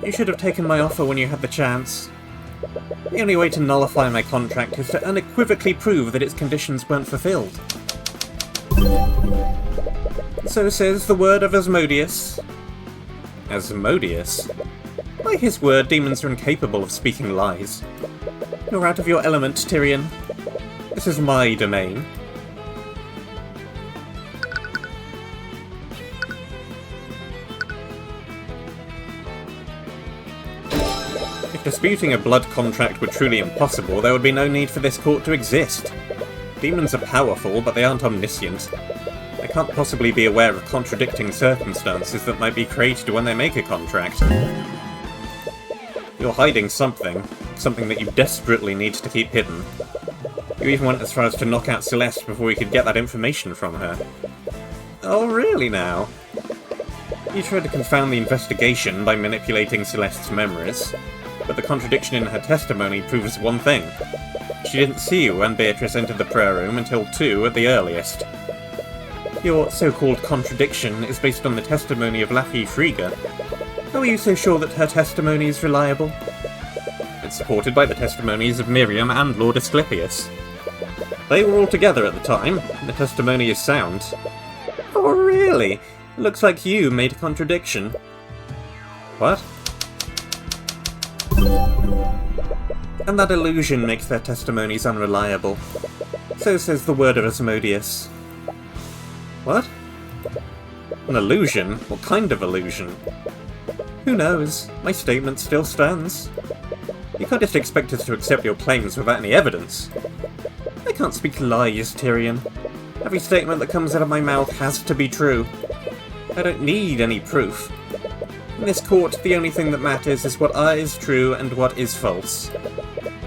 You should have taken my offer when you had the chance. The only way to nullify my contract is to unequivocally prove that its conditions weren't fulfilled. So says the word of Asmodeus. Asmodeus? By his word, demons are incapable of speaking lies. You're out of your element, Tyrion. This is my domain. If disputing a blood contract were truly impossible, there would be no need for this court to exist. Demons are powerful, but they aren't omniscient. They can't possibly be aware of contradicting circumstances that might be created when they make a contract. You're hiding something that you desperately need to keep hidden. You even went as far as to knock out Celeste before you could get that information from her. Oh, really now? You tried to confound the investigation by manipulating Celeste's memories, but the contradiction in her testimony proves one thing. She didn't see you when Beatrice entered the prayer room until 2 at the earliest. Your so-called contradiction is based on the testimony of Laffy Frigga. How are you so sure that her testimony is reliable? It's supported by the testimonies of Miriam and Lord Asclepius. They were all together at the time, and the testimony is sound. Oh, really? It looks like you made a contradiction. What? And that illusion makes their testimonies unreliable. So says the word of Asmodeus. What? An illusion? What kind of illusion? Who knows? My statement still stands. You can't just expect us to accept your claims without any evidence. I can't speak lies, Tyrion. Every statement that comes out of my mouth has to be true. I don't need any proof. In this court, the only thing that matters is what is true and what is false.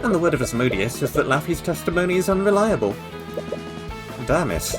And the word of Asmodeus is that Laffy's testimony is unreliable. Damn it.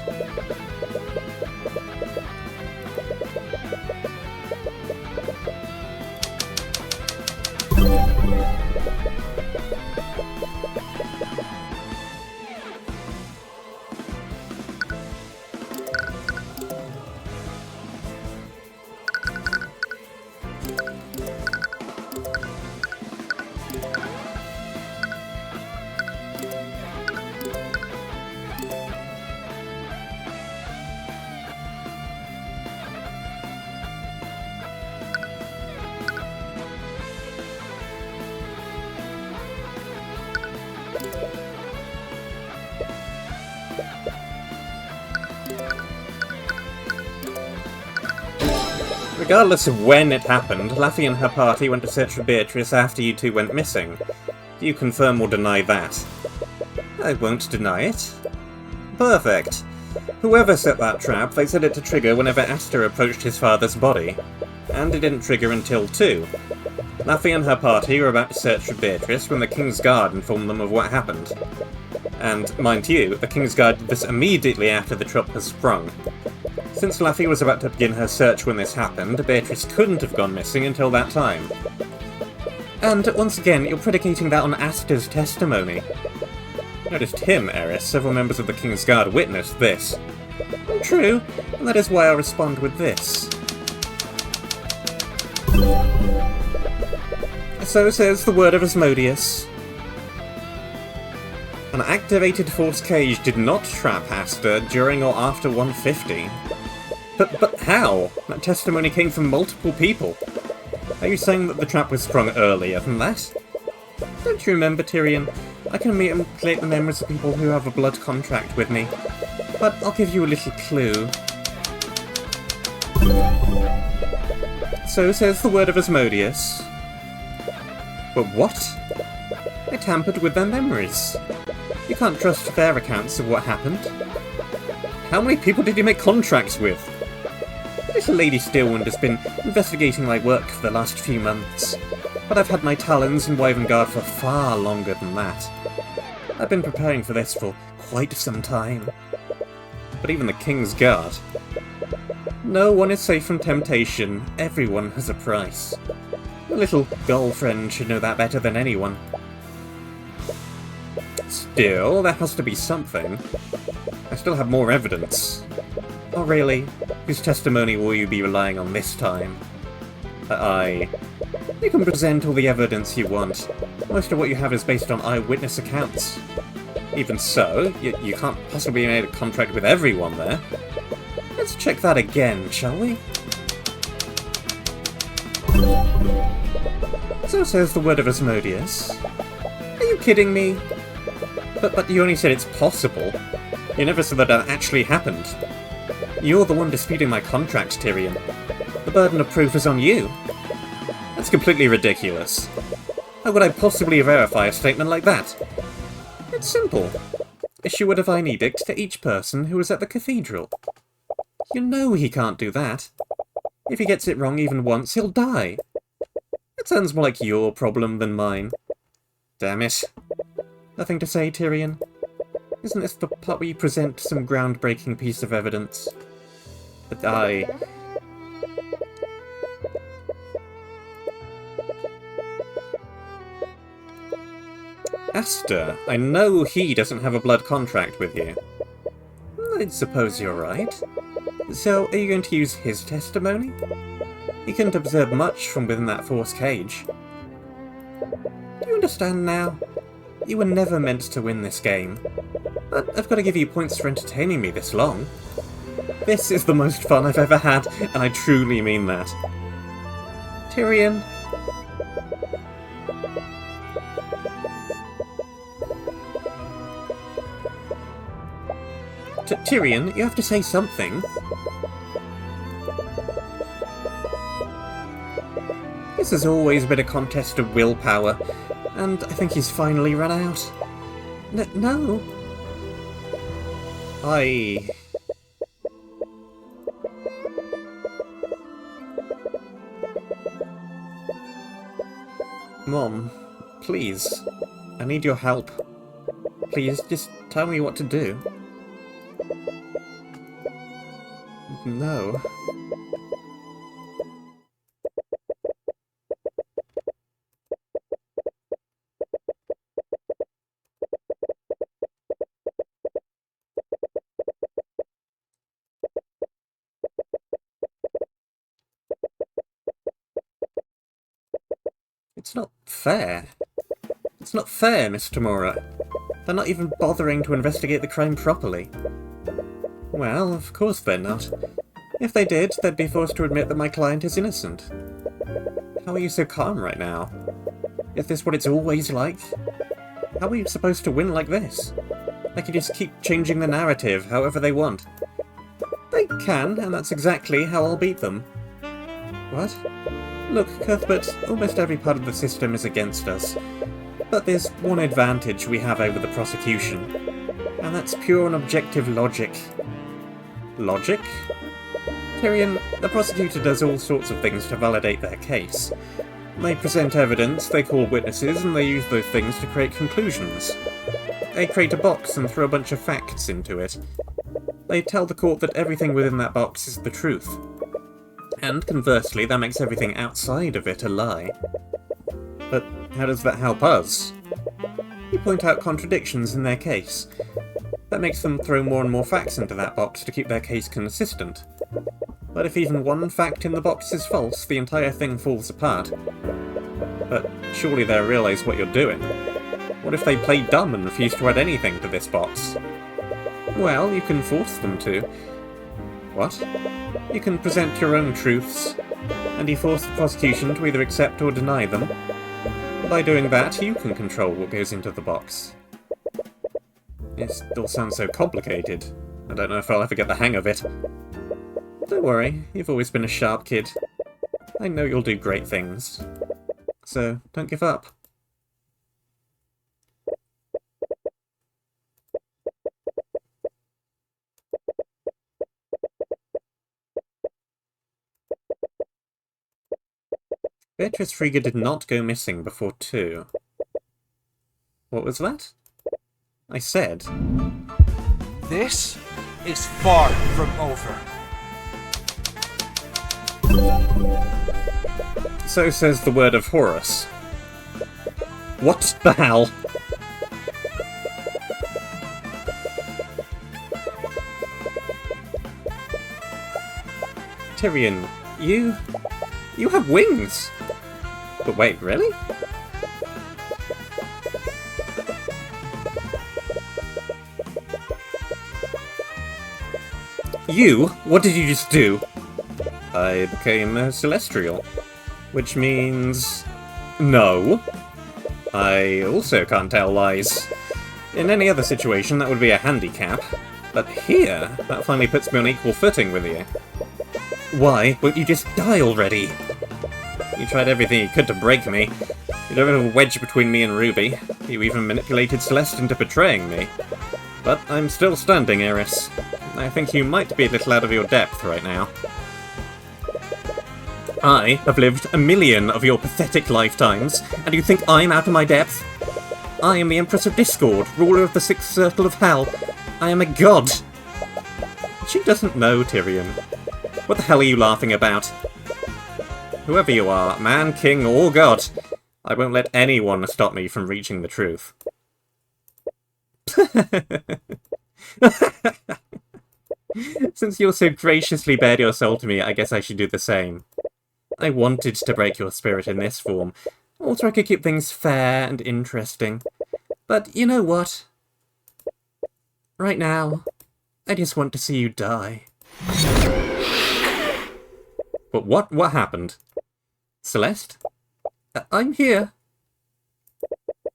Regardless of when it happened, Laffy and her party went to search for Beatrice after you two went missing. Do you confirm or deny that? I won't deny it. Perfect. Whoever set that trap, they set it to trigger whenever Aster approached his father's body. And it didn't trigger until 2. Laffy and her party were about to search for Beatrice when the King's Guard informed them of what happened. And, mind you, the King's Guard did this immediately after the trap was sprung. Since Laffy was about to begin her search when this happened, Beatrice couldn't have gone missing until that time. And, once again, you're predicating that on Aster's testimony. Not just him, Eris, several members of the King's Guard witnessed this. True, and that is why I'll respond with this. So says the word of Asmodeus. An activated force cage did not trap Aster during or after 150. But how? That testimony came from multiple people. Are you saying that the trap was sprung earlier than that? Don't you remember, Tyrion? I can manipulate the memories of people who have a blood contract with me. But I'll give you a little clue. So says the word of Asmodeus. But what? I tampered with their memories. You can't trust their accounts of what happened. How many people did you make contracts with? Little Lady Steelwind has been investigating my work for the last few months, but I've had my talons in Wyvern for far longer than that. I've been preparing for this for quite some time. But even the King's Guard. No one is safe from temptation, everyone has a price. Your little girlfriend should know that better than anyone. Still, there has to be something. I still have more evidence. Oh really? Whose testimony will you be relying on this time? You can present all the evidence you want. Most of what you have is based on eyewitness accounts. Even so, you can't possibly have made a contract with everyone there. Let's check that again, shall we? So says the word of Asmodeus. Are you kidding me? But you only said it's possible. You never said that it actually happened. You're the one disputing my contract, Tyrion. The burden of proof is on you. That's completely ridiculous. How would I possibly verify a statement like that? It's simple. Issue a divine edict to each person who was at the cathedral. You know he can't do that. If he gets it wrong even once, he'll die. It sounds more like your problem than mine. Damn it. Nothing to say, Tyrion? Isn't this the part where you present some groundbreaking piece of evidence? But Aster, I know he doesn't have a blood contract with you. I suppose you're right. So, are you going to use his testimony? He couldn't observe much from within that force cage. Do you understand now? You were never meant to win this game. But I've got to give you points for entertaining me this long. This is the most fun I've ever had, and I truly mean that. Tyrion. Tyrion, you have to say something. This has always been a contest of willpower, and I think he's finally run out. No. Mom, please. I need your help. Please, just tell me what to do. No. It's not fair. It's not fair, Miss Tamura. They're not even bothering to investigate the crime properly. Well, of course they're not. If they did, they'd be forced to admit that my client is innocent. How are you so calm right now? Is this what it's always like? How are you supposed to win like this? They can just keep changing the narrative however they want. They can, and that's exactly how I'll beat them. What? Look, Cuthbert, almost every part of the system is against us. But there's one advantage we have over the prosecution, and that's pure and objective logic. Logic? Tyrion, the prosecutor does all sorts of things to validate their case. They present evidence, they call witnesses, and they use those things to create conclusions. They create a box and throw a bunch of facts into it. They tell the court that everything within that box is the truth. And conversely, that makes everything outside of it a lie. But how does that help us? You point out contradictions in their case. That makes them throw more and more facts into that box to keep their case consistent. But if even one fact in the box is false, the entire thing falls apart. But surely they realise what you're doing. What if they play dumb and refuse to add anything to this box? Well, you can force them to. What? You can present your own truths, and you force the prosecution to either accept or deny them. By doing that, you can control what goes into the box. It all sounds so complicated. I don't know if I'll ever get the hang of it. Don't worry, you've always been a sharp kid. I know you'll do great things. So, don't give up. Beatrice Frigga did not go missing before 2. What was that? I said... This is far from over. So says the word of Horus. What the hell? Tyrion, you... You have wings! But wait, really? You? What did you just do? I became a Celestial. Which means... no. I also can't tell lies. In any other situation, that would be a handicap. But here, that finally puts me on equal footing with you. Why won't you just die already? You tried everything you could to break me. You drove a wedge between me and Ruby. You even manipulated Celeste into betraying me. But I'm still standing, Eris. I think you might be a little out of your depth right now. I have lived 1,000,000 of your pathetic lifetimes, and you think I'm out of my depth? I am the Empress of Discord, ruler of the Sixth Circle of Hell. I am a god. She doesn't know, Tyrion. What the hell are you laughing about? Whoever you are, man, king, or god, I won't let anyone stop me from reaching the truth. Since you're so graciously bared your soul to me, I guess I should do the same. I wanted to break your spirit in this form, so I could keep things fair and interesting. But you know what? Right now, I just want to see you die. But what happened? Celeste? I'm here.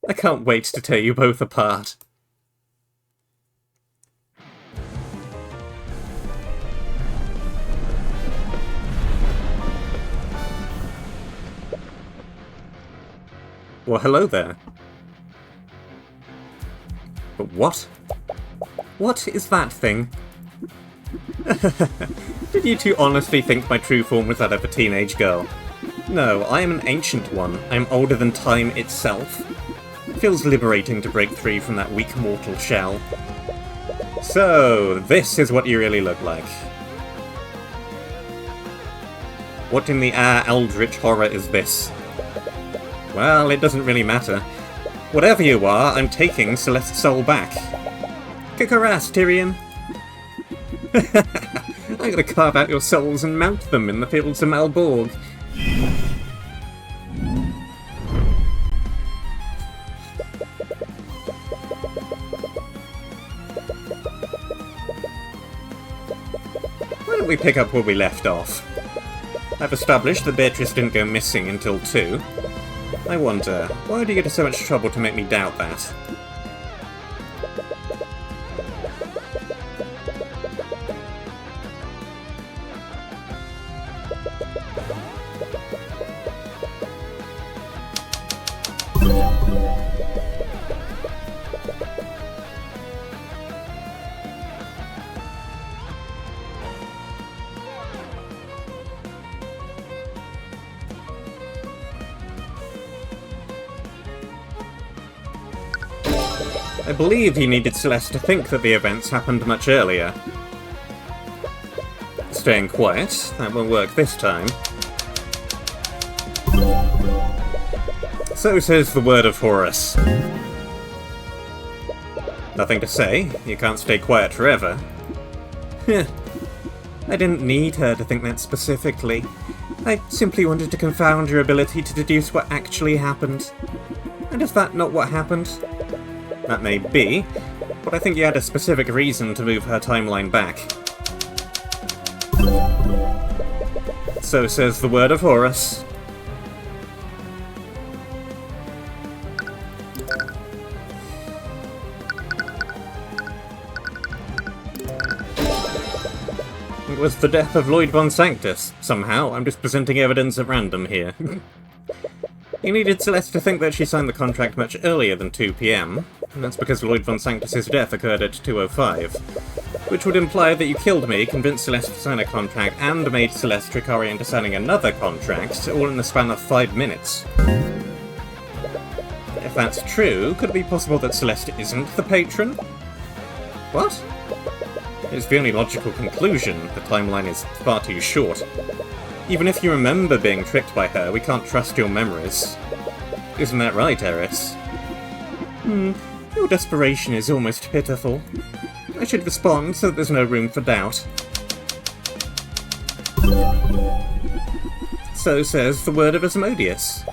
I can't wait to tear you both apart. Well, hello there. But what? What is that thing? Did you two honestly think my true form was that of a teenage girl? No, I am an ancient one. I am older than time itself. It feels liberating to break free from that weak mortal shell. So, this is what you really look like. What in the eldritch horror is this? Well, it doesn't really matter. Whatever you are, I'm taking Celeste's soul back. Kick her ass, Tyrion! I'm gonna carve out your souls and mount them in the fields of Malborg. Why don't we pick up where we left off? I've established that Beatrice didn't go missing until 2. I wonder, why do you get into so much trouble to make me doubt that? I believe he needed Celeste to think that the events happened much earlier. Staying quiet, that won't work this time. So says the word of Horus. Nothing to say, you can't stay quiet forever. I didn't need her to think that specifically. I simply wanted to confound your ability to deduce what actually happened. And is that not what happened? That may be, but I think you had a specific reason to move her timeline back. So says the word of Horus. It was the death of Lloyd von Sanctus. Somehow, I'm just presenting evidence at random here. He needed Celeste to think that she signed the contract much earlier than 2 PM, and that's because Lloyd von Sanctus's death occurred at 2:05, which would imply that you killed me, convinced Celeste to sign a contract, and made Celeste trick Ari into signing another contract, all in the span of 5 minutes. If that's true, could it be possible that Celeste isn't the patron? What? It's the only logical conclusion. The timeline is far too short. Even if you remember being tricked by her, we can't trust your memories. Isn't that right, Eris? Your desperation is almost pitiful. I should respond so that there's no room for doubt. So says the word of Asmodeus.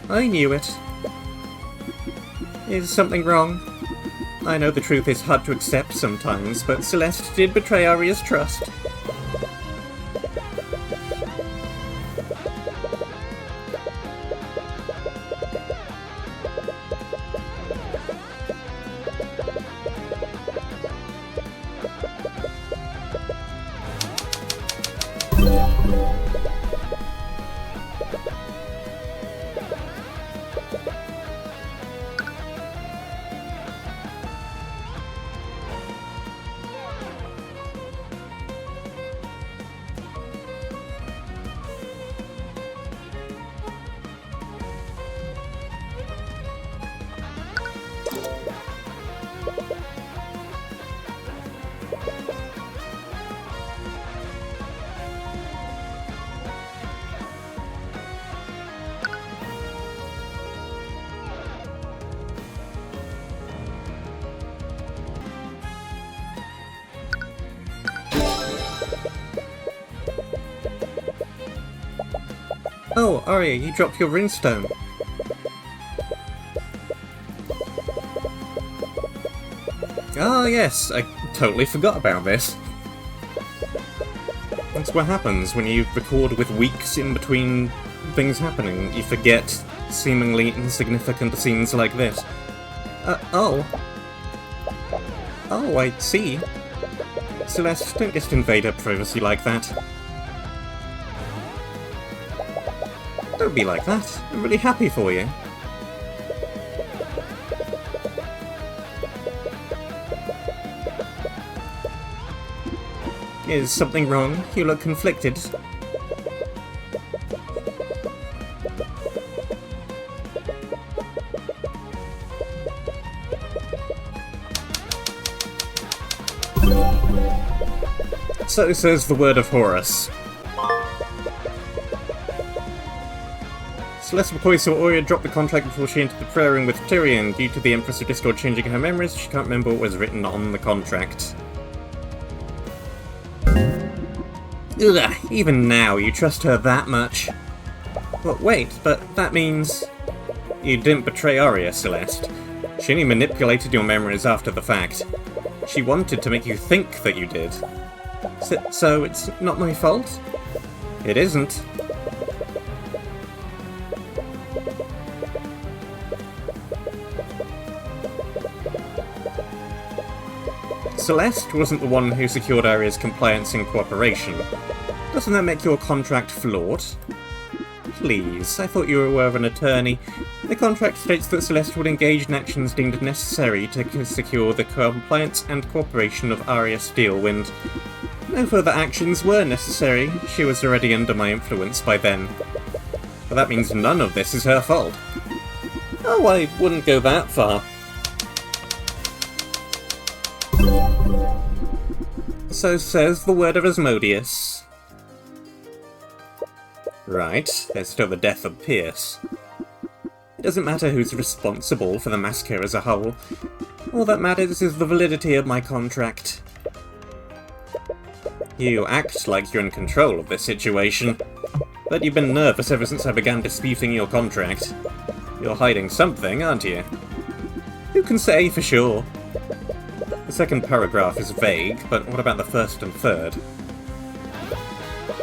I knew it. Is something wrong? I know the truth is hard to accept sometimes, but Celeste did betray Arya's trust. Oh, Arya, you dropped your runestone. Ah, yes, I totally forgot about this. That's what happens when you record with weeks in between things happening. You forget seemingly insignificant scenes like this. Oh, I see. Celeste, don't just invade her privacy like that. Don't be like that. I'm really happy for you. Is something wrong? You look conflicted. So says the word of Horus. Celeste McCoy saw Arya drop the contract before she entered the prayer room with Tyrion. Due to the Empress of Discord changing her memories, she can't remember what was written on the contract. Ugh, even now you trust her that much. But wait, but that means... You didn't betray Arya, Celeste. She only manipulated your memories after the fact. She wanted to make you think that you did. So it's not my fault? It isn't. Celeste wasn't the one who secured Arya's compliance and cooperation. Doesn't that make your contract flawed? Please, I thought you were an attorney. The contract states that Celeste would engage in actions deemed necessary to secure the compliance and cooperation of Arya Steelwind. No further actions were necessary. She was already under my influence by then. But that means none of this is her fault. Oh, I wouldn't go that far. So says the word of Asmodeus. Right, there's still the death of Pierce. It doesn't matter who's responsible for the massacre as a whole. All that matters is the validity of my contract. You act like you're in control of this situation, but you've been nervous ever since I began disputing your contract. You're hiding something, aren't you? Who can say for sure? The second paragraph is vague, but what about the first and third?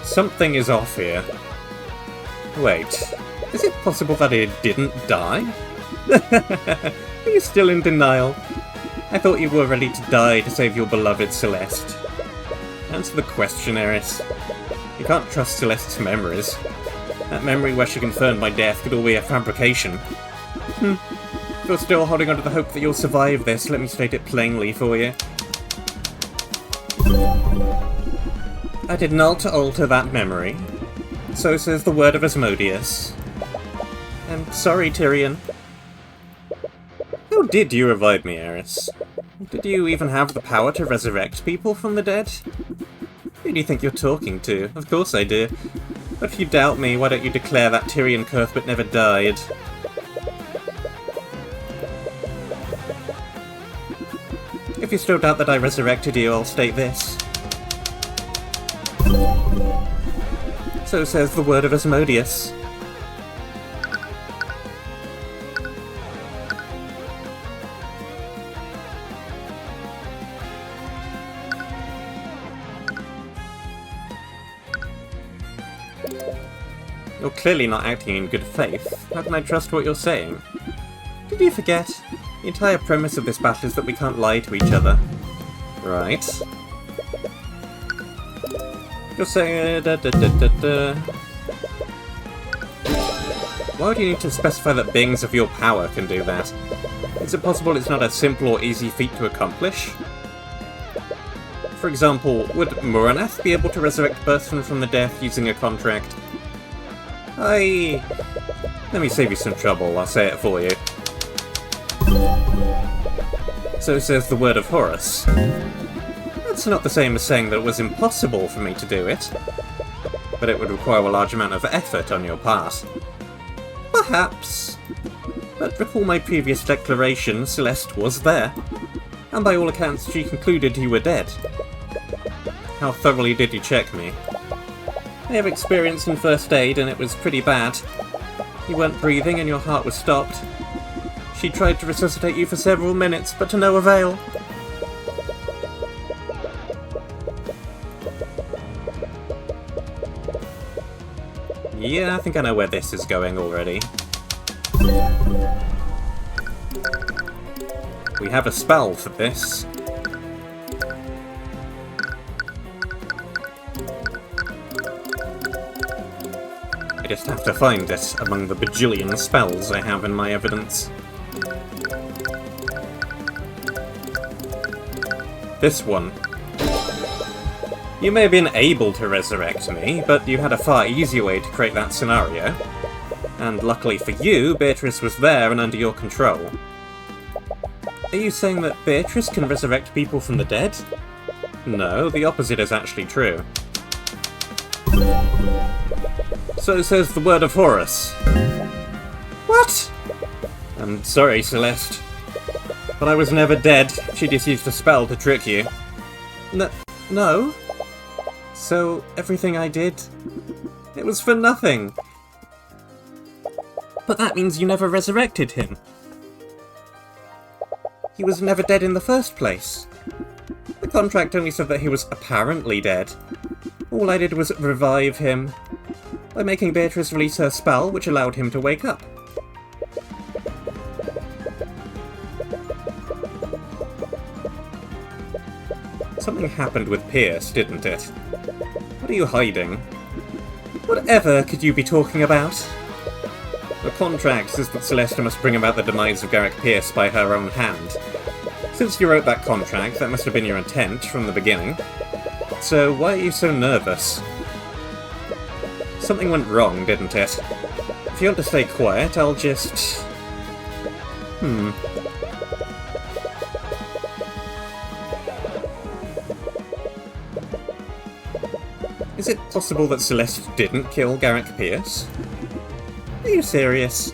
Something is off here. Wait, is it possible that he didn't die? Are you still in denial? I thought you were ready to die to save your beloved Celeste. Answer the question, Eris. You can't trust Celeste's memories. That memory where she confirmed my death could all be a fabrication. If you're still holding on to the hope that you'll survive this, let me state it plainly for you. I did not alter that memory. So says the word of Asmodeus. I'm sorry, Tyrion. How did you revive me, Eris? Did you even have the power to resurrect people from the dead? Who do you think you're talking to? Of course I do. But if you doubt me, why don't you declare that Tyrion Cuthbert never died? If you still doubt that I resurrected you, I'll state this. So says the word of Asmodeus. You're clearly not acting in good faith. How can I trust what you're saying? Did you forget? The entire premise of this battle is that we can't lie to each other. Right. You're saying... Why do you need to specify that beings of your power can do that? Is it possible it's not a simple or easy feat to accomplish? For example, would Muraneth be able to resurrect a person from the death using a contract? Let me save you some trouble, I'll say it for you. So says the word of Horus. That's not the same as saying that it was impossible for me to do it. But it would require a large amount of effort on your part. Perhaps. But recall my previous declaration, Celeste was there. And by all accounts she concluded you were dead. How thoroughly did you check me? I have experience in first aid and it was pretty bad. You weren't breathing and your heart was stopped. She tried to resuscitate you for several minutes, but to no avail. Yeah, I think I know where this is going already. We have a spell for this. I just have to find it among the bajillion spells I have in my evidence. This one. You may have been able to resurrect me, but you had a far easier way to create that scenario. And luckily for you, Beatrice was there and under your control. Are you saying that Beatrice can resurrect people from the dead? No, the opposite is actually true. So says the word of Horus. What? I'm sorry, Celeste. But I was never dead. She just used a spell to trick you. No? So, everything I did, it was for nothing. But that means you never resurrected him. He was never dead in the first place. The contract only said that he was apparently dead. All I did was revive him, by making Beatrice release her spell, which allowed him to wake up. Something happened with Pierce, didn't it? What are you hiding? Whatever could you be talking about? The contract says that Celeste must bring about the demise of Garrick Pierce by her own hand. Since you wrote that contract, that must have been your intent from the beginning. So why are you so nervous? Something went wrong, didn't it? If you want to stay quiet, I'll just... Is it possible that Celeste didn't kill Garrick Pierce? Are you serious?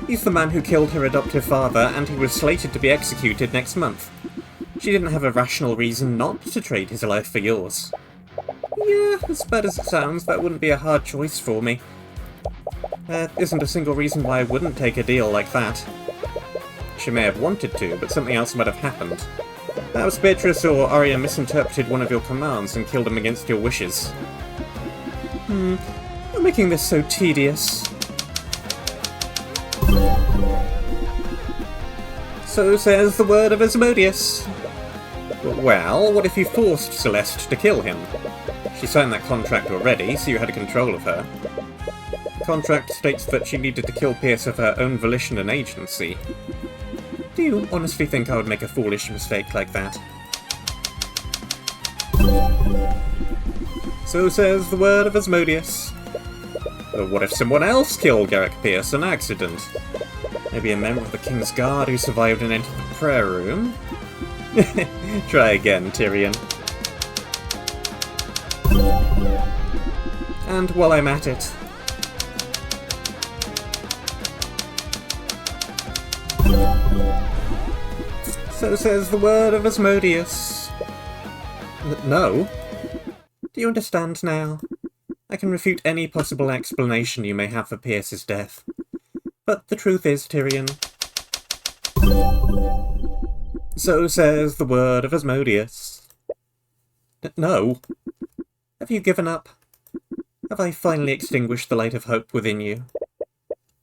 He's the man who killed her adoptive father, and he was slated to be executed next month. She didn't have a rational reason not to trade his life for yours. Yeah, as bad as it sounds, that wouldn't be a hard choice for me. There isn't a single reason why I wouldn't take a deal like that. She may have wanted to, but something else might have happened. Perhaps Beatrice or Arya misinterpreted one of your commands and killed him against your wishes. You're making this so tedious. So says the word of Asmodeus. Well, what if you forced Celeste to kill him? She signed that contract already, so you had control of her. The contract states that she needed to kill Pierce of her own volition and agency. Do you honestly think I would make a foolish mistake like that? So says the word of Asmodeus. But what if someone else killed Garrick Pierce on accident? Maybe a member of the King's Guard who survived and entered the prayer room? Try again, Tyrion. And while I'm at it... So says the word of Asmodeus. No? Do you understand now? I can refute any possible explanation you may have for Pierce's death. But the truth is, Tyrion, so says the word of Asmodeus. No. Have you given up? Have I finally extinguished the light of hope within you?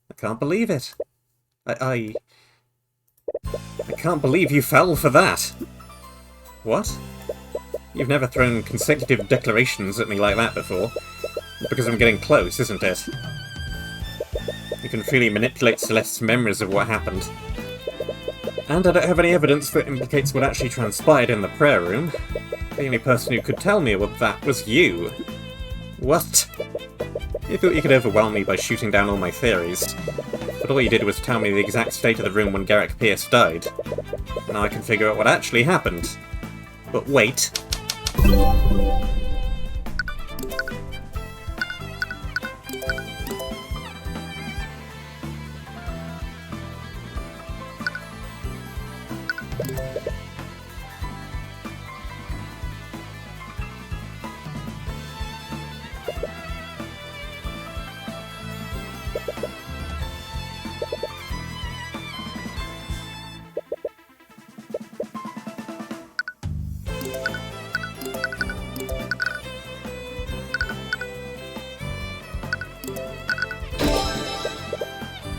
I can't believe it. I can't believe you fell for that. What? You've never thrown consecutive declarations at me like that before. Because I'm getting close, isn't it? You can freely manipulate Celeste's memories of what happened. And I don't have any evidence that implicates what actually transpired in the prayer room. The only person who could tell me what that was you. What? You thought you could overwhelm me by shooting down all my theories, but all you did was tell me the exact state of the room when Garrick Pierce died. Now I can figure out what actually happened. But wait.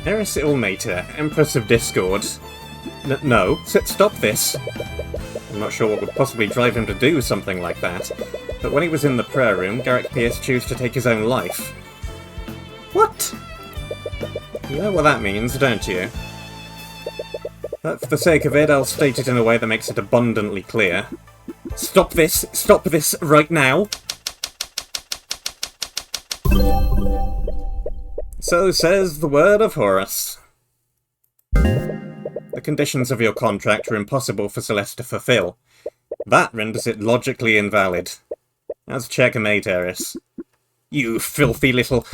Eris Ilmater, Empress of Discord. No, stop this. I'm not sure what would possibly drive him to do something like that, but when he was in the prayer room, Garrick Pierce chose to take his own life. What? You know what that means, don't you? But for the sake of it, I'll state it in a way that makes it abundantly clear. Stop this! Stop this right now! So says the word of Horus. The conditions of your contract are impossible for Celeste to fulfill. That renders it logically invalid. That's checkmate, Eris. You filthy little...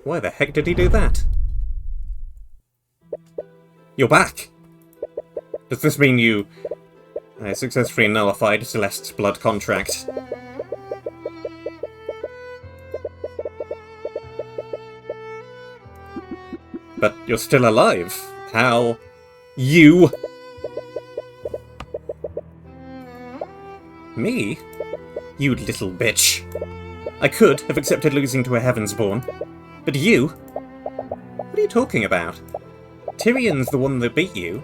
Why the heck did he do that? You're back! Does this mean you... I successfully nullified Celeste's blood contract. But you're still alive. How? You? Me? You little bitch. I could have accepted losing to a Heavensborn. But you? What are you talking about? Tyrion's the one that beat you.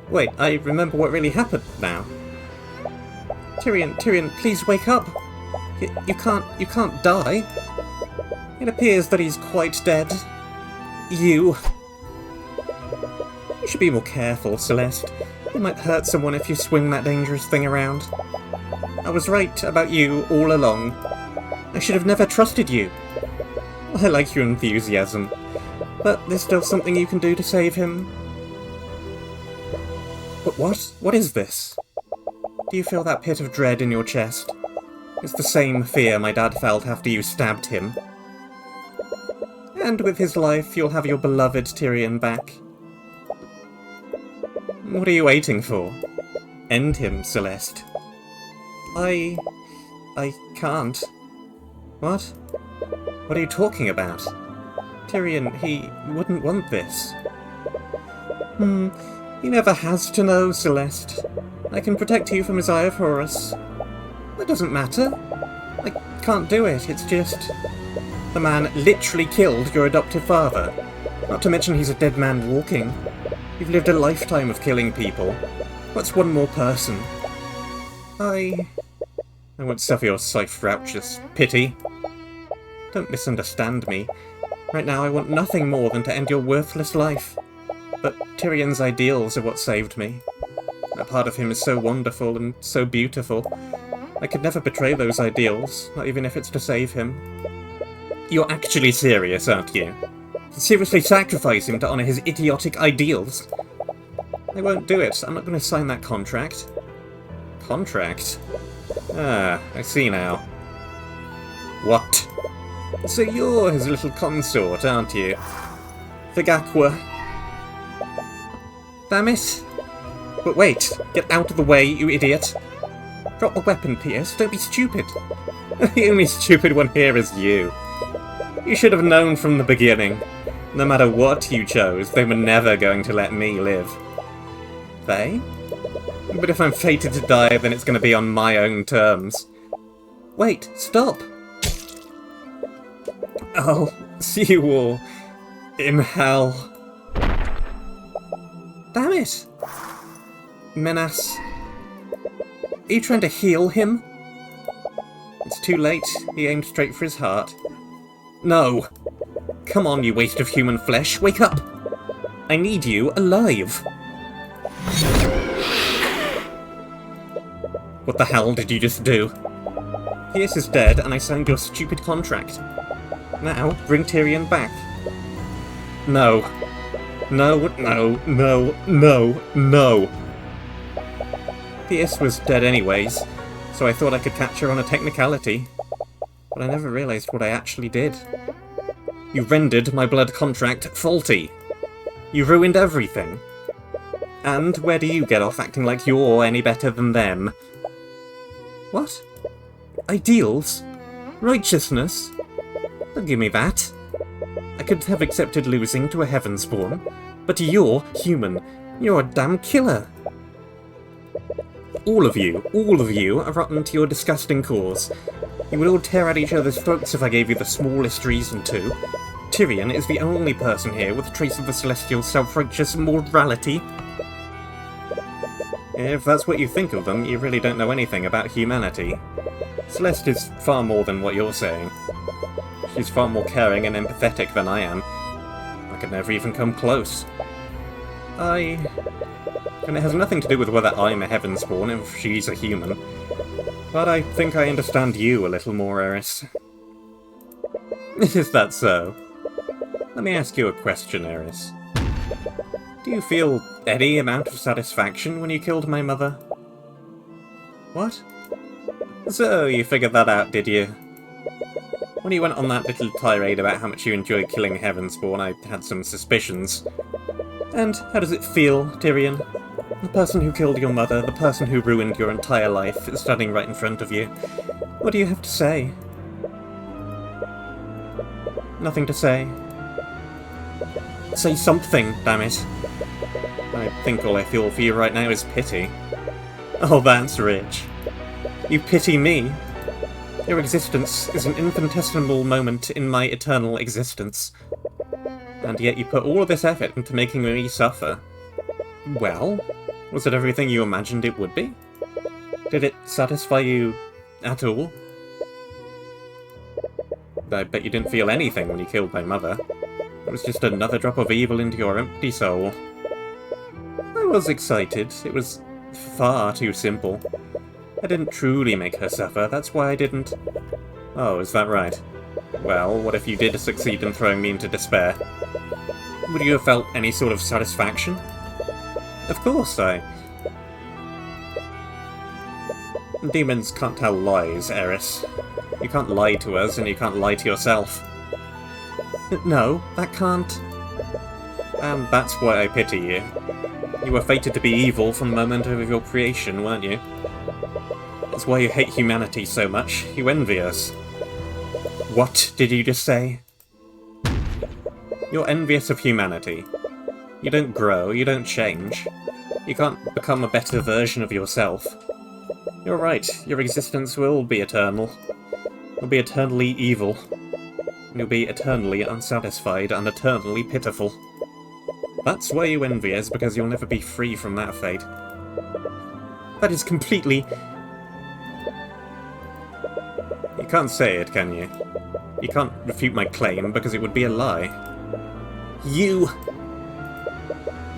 Wait, I remember what really happened now. Tyrion, please wake up. You can't die. It appears that he's quite dead. You should be more careful, Celeste. You might hurt someone if you swing that dangerous thing around. I was right about you all along. I should have never trusted you. I like your enthusiasm, but there's still something you can do to save him. But what? What is this? Do you feel that pit of dread in your chest? It's the same fear my dad felt after you stabbed him. And with his life, you'll have your beloved Tyrion back. What are you waiting for? End him, Celeste. I can't. What? What are you talking about? Tyrion, he wouldn't want this. He never has to know, Celeste. I can protect you from his Eye of Horus. That doesn't matter. I can't do it, it's just... The man literally killed your adoptive father. Not to mention he's a dead man walking. You've lived a lifetime of killing people. What's one more person? I won't suffer your self-righteous pity. Don't misunderstand me. Right now I want nothing more than to end your worthless life. But Tyrion's ideals are what saved me. That part of him is so wonderful and so beautiful. I could never betray those ideals, not even if it's to save him. You're actually serious, aren't you? Seriously sacrifice him to honour his idiotic ideals? I won't do it. I'm not going to sign that contract. Contract? Ah, I see now. What? So you're his little consort, aren't you? Vigakwa. Damn it. But wait! Get out of the way, you idiot! Drop the weapon, Pierce. Don't be stupid. The only stupid one here is you. You should have known from the beginning. No matter what you chose, they were never going to let me live. They? But if I'm fated to die, then it's going to be on my own terms. Wait, stop! I'll see you all in hell. Damn it! Menace. Are you trying to heal him? It's too late. He aimed straight for his heart. No! Come on, you waste of human flesh. Wake up! I need you alive. What the hell did you just do? Pierce is dead, and I signed your stupid contract. Now, bring Tyrion back. No. No, no, no, no, no. Pierce was dead anyways, so I thought I could catch her on a technicality. But I never realised what I actually did. You rendered my blood contract faulty. You ruined everything. And where do you get off acting like you're any better than them? What? Ideals? Righteousness? Don't give me that. I could have accepted losing to a Heavenspawn, but you're human. You're a damn killer. All of you are rotten to your disgusting cause. You would all tear at each other's throats if I gave you the smallest reason to. Tyrion is the only person here with a trace of the Celestial self-righteous morality. If that's what you think of them, you really don't know anything about humanity. Celeste is far more than what you're saying. She's far more caring and empathetic than I am. I could never even come close. And it has nothing to do with whether I'm a Heavenspawn and if she's a human. But I think I understand you a little more, Eris. Is that so? Let me ask you a question, Eris. Do you feel any amount of satisfaction when you killed my mother? What? So, you figured that out, did you? When you went on that little tirade about how much you enjoyed killing Heavenspawn, I had some suspicions. And how does it feel, Tyrion? The person who killed your mother, the person who ruined your entire life, is standing right in front of you. What do you have to say? Nothing to say. Say something, damn it. I think all I feel for you right now is pity. Oh, that's rich. You pity me? Your existence is an infinitesimal moment in my eternal existence. And yet you put all of this effort into making me suffer. Well, was it everything you imagined it would be? Did it satisfy you at all? I bet you didn't feel anything when you killed my mother. It was just another drop of evil into your empty soul. I was excited. It was far too simple. I didn't truly make her suffer, that's why I didn't... Oh, is that right? Well, what if you did succeed in throwing me into despair? Would you have felt any sort of satisfaction? Of course, Demons can't tell lies, Eris. You can't lie to us, and you can't lie to yourself. No, that can't... And that's why I pity you. You were fated to be evil from the moment of your creation, weren't you? That's why you hate humanity so much. You envy us. What did you just say? You're envious of humanity. You don't grow, you don't change. You can't become a better version of yourself. You're right, your existence will be eternal. You'll be eternally evil. You'll be eternally unsatisfied and eternally pitiful. That's why you envy us, because you'll never be free from that fate. That is completely... You can't say it, can you? You can't refute my claim, because it would be a lie. You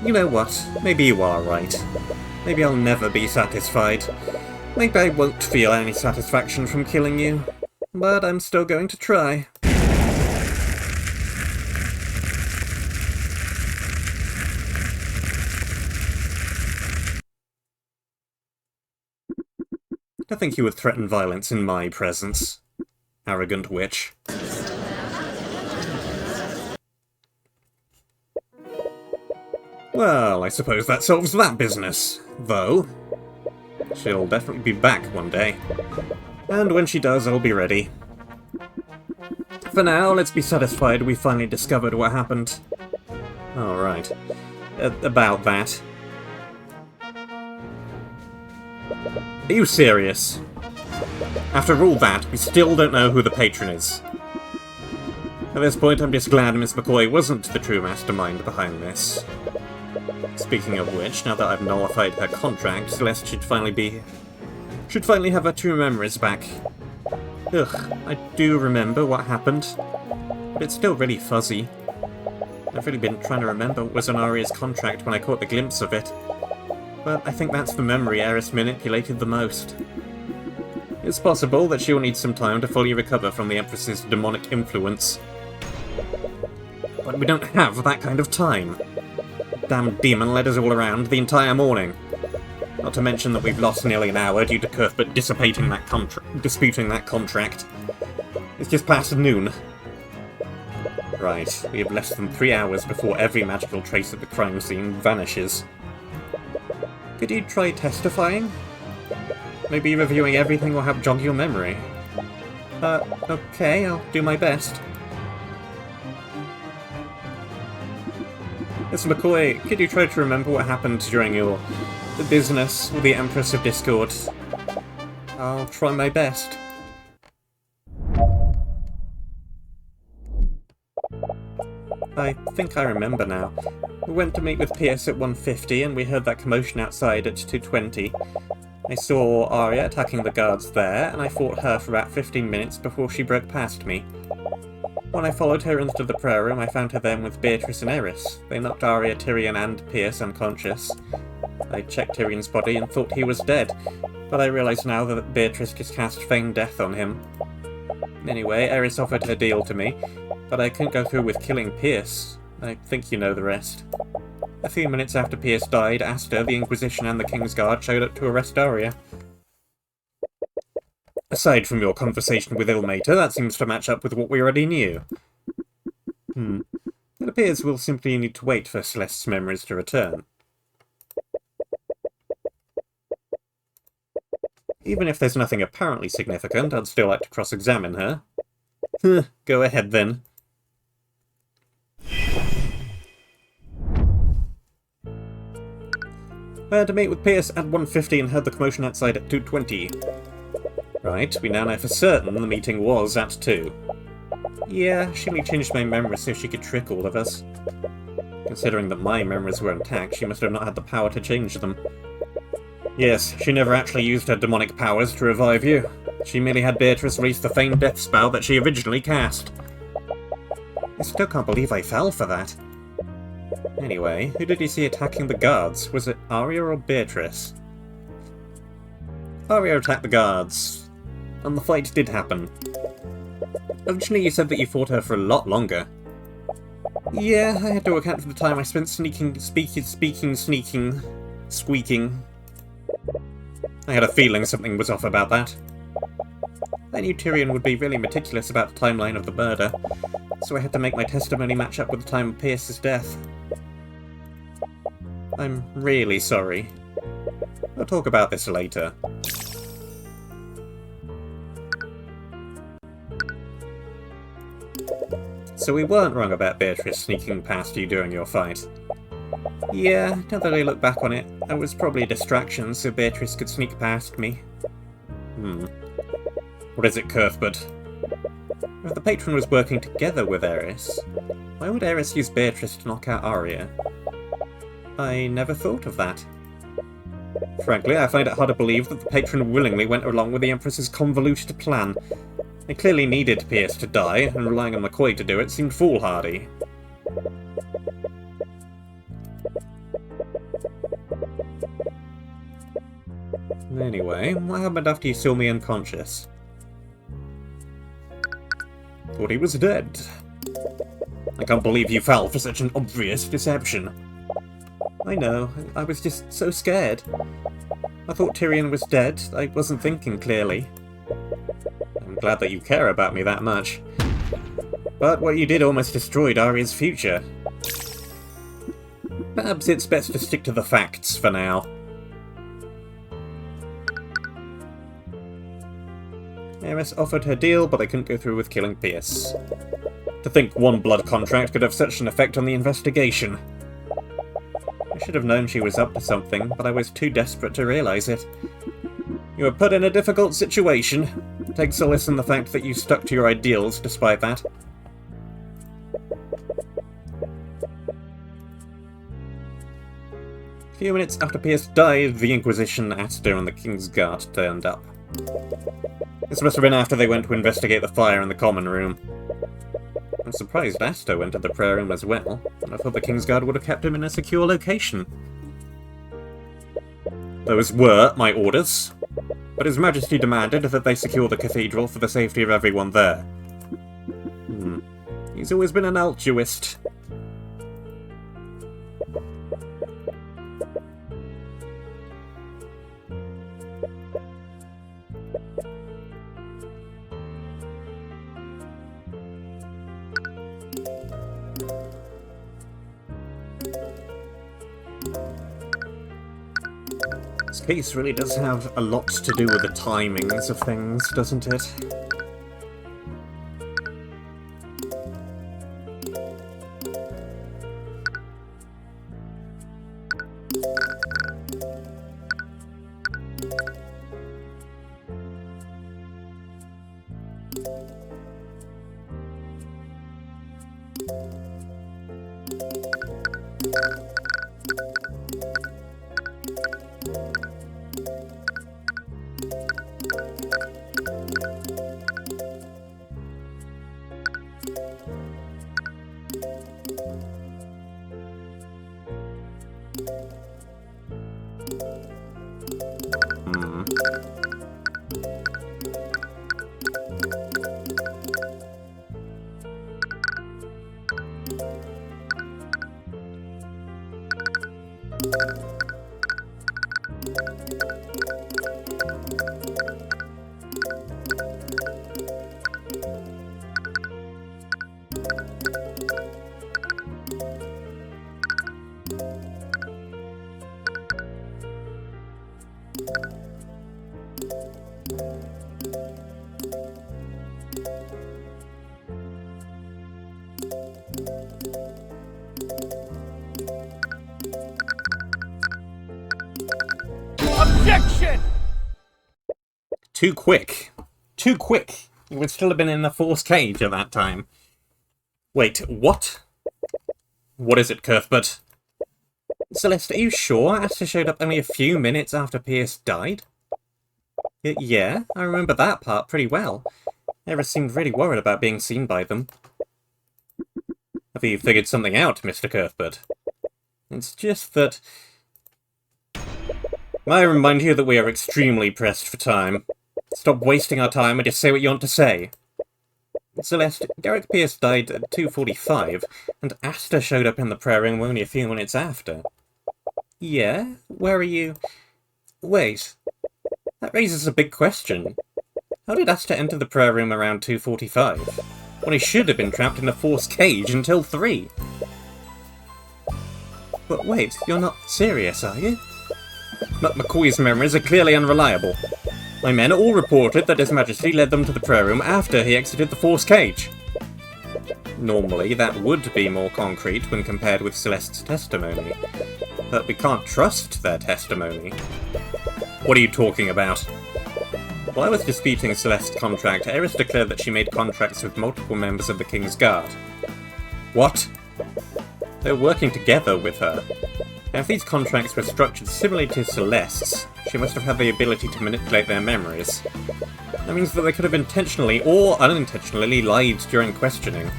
know what? Maybe you are right. Maybe I'll never be satisfied. Maybe I won't feel any satisfaction from killing you. But I'm still going to try. I think you would threaten violence in my presence. Arrogant witch. Well, I suppose that solves that business, though. She'll definitely be back one day. And when she does, I'll be ready. For now, let's be satisfied we finally discovered what happened. Alright. About that. Are you serious? After all that, we still don't know who the patron is. At this point, I'm just glad Miss McCoy wasn't the true mastermind behind this. Speaking of which, now that I've nullified her contract, Celeste should finally have her true memories back. Ugh, I do remember what happened, but it's still really fuzzy. I've really been trying to remember what was on Arya's contract when I caught the glimpse of it, but I think that's the memory Eris manipulated the most. It's possible that she'll need some time to fully recover from the Empress's demonic influence. But we don't have that kind of time. Damn demon led us all around the entire morning. Not to mention that we've lost nearly an hour due to Cuthbert disputing that contract. It's just past noon. Right, we have less than 3 hours before every magical trace of the crime scene vanishes. Could you try testifying? Maybe reviewing everything will help jog your memory. Okay, I'll do my best. Miss McCoy, could you try to remember what happened during your business with the Empress of Discord? I'll try my best. I think I remember now. We went to meet with Pierce at 1:50 and we heard that commotion outside at 2:20. I saw Arya attacking the guards there, and I fought her for about 15 minutes before she broke past me. When I followed her into the prayer room, I found her then with Beatrice and Eris. They knocked Arya, Tyrion and Pierce unconscious. I checked Tyrion's body and thought he was dead, but I realise now that Beatrice just cast feigned death on him. Anyway, Eris offered her deal to me, but I couldn't go through with killing Pierce. I think you know the rest. A few minutes after Pierce died, Asta, the Inquisition and the King's Guard showed up to arrest Arya. Aside from your conversation with Ilmater, that seems to match up with what we already knew. It appears we'll simply need to wait for Celeste's memories to return. Even if there's nothing apparently significant, I'd still like to cross-examine her. Go ahead then. I had to meet with Pierce at 1:50 and heard the commotion outside at 2:20. Right, we now know for certain the meeting was at 2. Yeah, she only changed my memories so she could trick all of us. Considering that my memories were intact, she must have not had the power to change them. Yes, she never actually used her demonic powers to revive you. She merely had Beatrice release the feigned death spell that she originally cast. I still can't believe I fell for that. Anyway, who did you see attacking the guards? Was it Arya or Beatrice? Arya attacked the guards, and the fight did happen. Originally you said that you fought her for a lot longer. Yeah, I had to account for the time I spent sneaking. I had a feeling something was off about that. I knew Tyrion would be really meticulous about the timeline of the murder, so I had to make my testimony match up with the time of Pierce's death. I'm really sorry. We'll talk about this later. So we weren't wrong about Beatrice sneaking past you during your fight. Yeah, now that I look back on it, I was probably a distraction so Beatrice could sneak past me. What is it, Cuthbert? If the Patron was working together with Eris, why would Eris use Beatrice to knock out Arya? I never thought of that. Frankly, I find it hard to believe that the Patron willingly went along with the Empress's convoluted plan. They clearly needed Pierce to die, and relying on McCoy to do it seemed foolhardy. Anyway, what happened after you saw me unconscious? Thought he was dead. I can't believe you fell for such an obvious deception. I know, I was just so scared. I thought Tyrion was dead, I wasn't thinking clearly. I'm glad that you care about me that much. But what you did almost destroyed Arya's future. Perhaps it's best to stick to the facts for now. Eris offered her deal, but I couldn't go through with killing Pierce. To think one blood contract could have such an effect on the investigation. I should have known she was up to something, but I was too desperate to realise it. You were put in a difficult situation. Take solace in the fact that you stuck to your ideals despite that. A few minutes after Pierce died, the Inquisition, Aster, and the King's Guard turned up. This must have been after they went to investigate the fire in the common room. I'm surprised Aster went to the prayer room as well, and I thought the King's Guard would have kept him in a secure location. Those were my orders, but His Majesty demanded that they secure the cathedral for the safety of everyone there. He's always been an altruist. This case really does have a lot to do with the timings of things, doesn't it? Objection! Too quick. Too quick. You would still have been in the Force cage at that time. Wait, what? What is it, Cuthbert? Celeste, are you sure Aster showed up only a few minutes after Pierce died? Yeah, I remember that part pretty well. Eris seemed really worried about being seen by them. Have you figured something out, Mr. Cuthbert? It's just that... I remind you that we are extremely pressed for time. Stop wasting our time and just say what you want to say. Celeste, Derek Pierce died at 2:45, and Aster showed up in the prayer room only a few minutes after. Yeah? Where are you? Wait. That raises a big question. How did Aster enter the prayer room around 2:45, when he should have been trapped in a Force cage until 3? But wait, you're not serious, are you? McCoy's memories are clearly unreliable. My men all reported that His Majesty led them to the prayer room after he exited the Force cage. Normally, that would be more concrete when compared with Celeste's testimony, but we can't trust their testimony. What are you talking about? While I was disputing Celeste's contract, Eris declared that she made contracts with multiple members of the King's Guard. What? They were working together with her. Now, if these contracts were structured similarly to Celeste's, she must have had the ability to manipulate their memories. That means that they could have intentionally or unintentionally lied during questioning.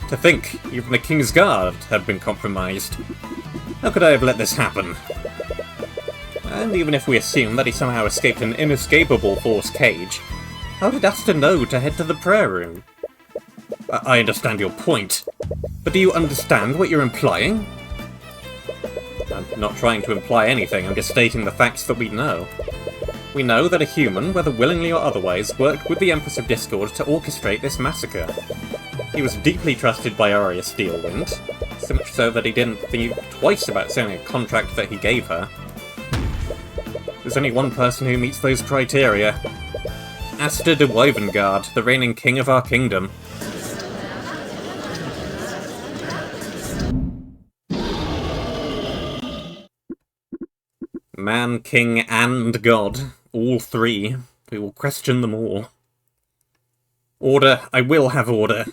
To think, even the King's Guard had been compromised. How could I have let this happen? And even if we assume that he somehow escaped an inescapable Force cage, how did Aster know to head to the prayer room? I understand your point, but do you understand what you're implying? I'm not trying to imply anything, I'm just stating the facts that we know. We know that a human, whether willingly or otherwise, worked with the Empress of Discord to orchestrate this massacre. He was deeply trusted by Arya Steelwind, So much so that he didn't think twice about signing a contract that he gave her. There's only one person who meets those criteria. Aster de Wyvengard, the reigning king of our kingdom. Man, king, and god. All three. We will question them all. Order. I will have order.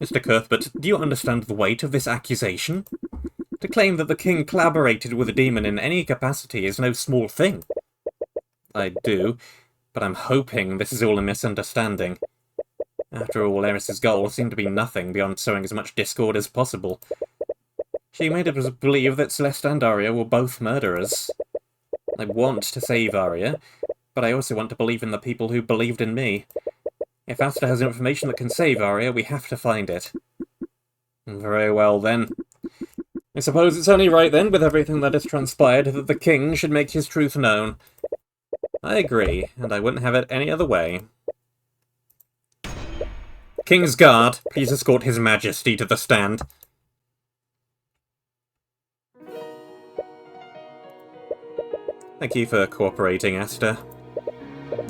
Mr. Cuthbert, do you understand the weight of this accusation? To claim that the king collaborated with a demon in any capacity is no small thing. I do, but I'm hoping this is all a misunderstanding. After all, Eris's goal seemed to be nothing beyond sowing as much discord as possible. She made us believe that Celeste and Arya were both murderers. I want to save Arya, but I also want to believe in the people who believed in me. If Aster has information that can save Arya, we have to find it. Very well, then. I suppose it's only right, then, with everything that has transpired, that the king should make his truth known. I agree, and I wouldn't have it any other way. King's Guard, please escort His Majesty to the stand. Thank you for cooperating, Aster.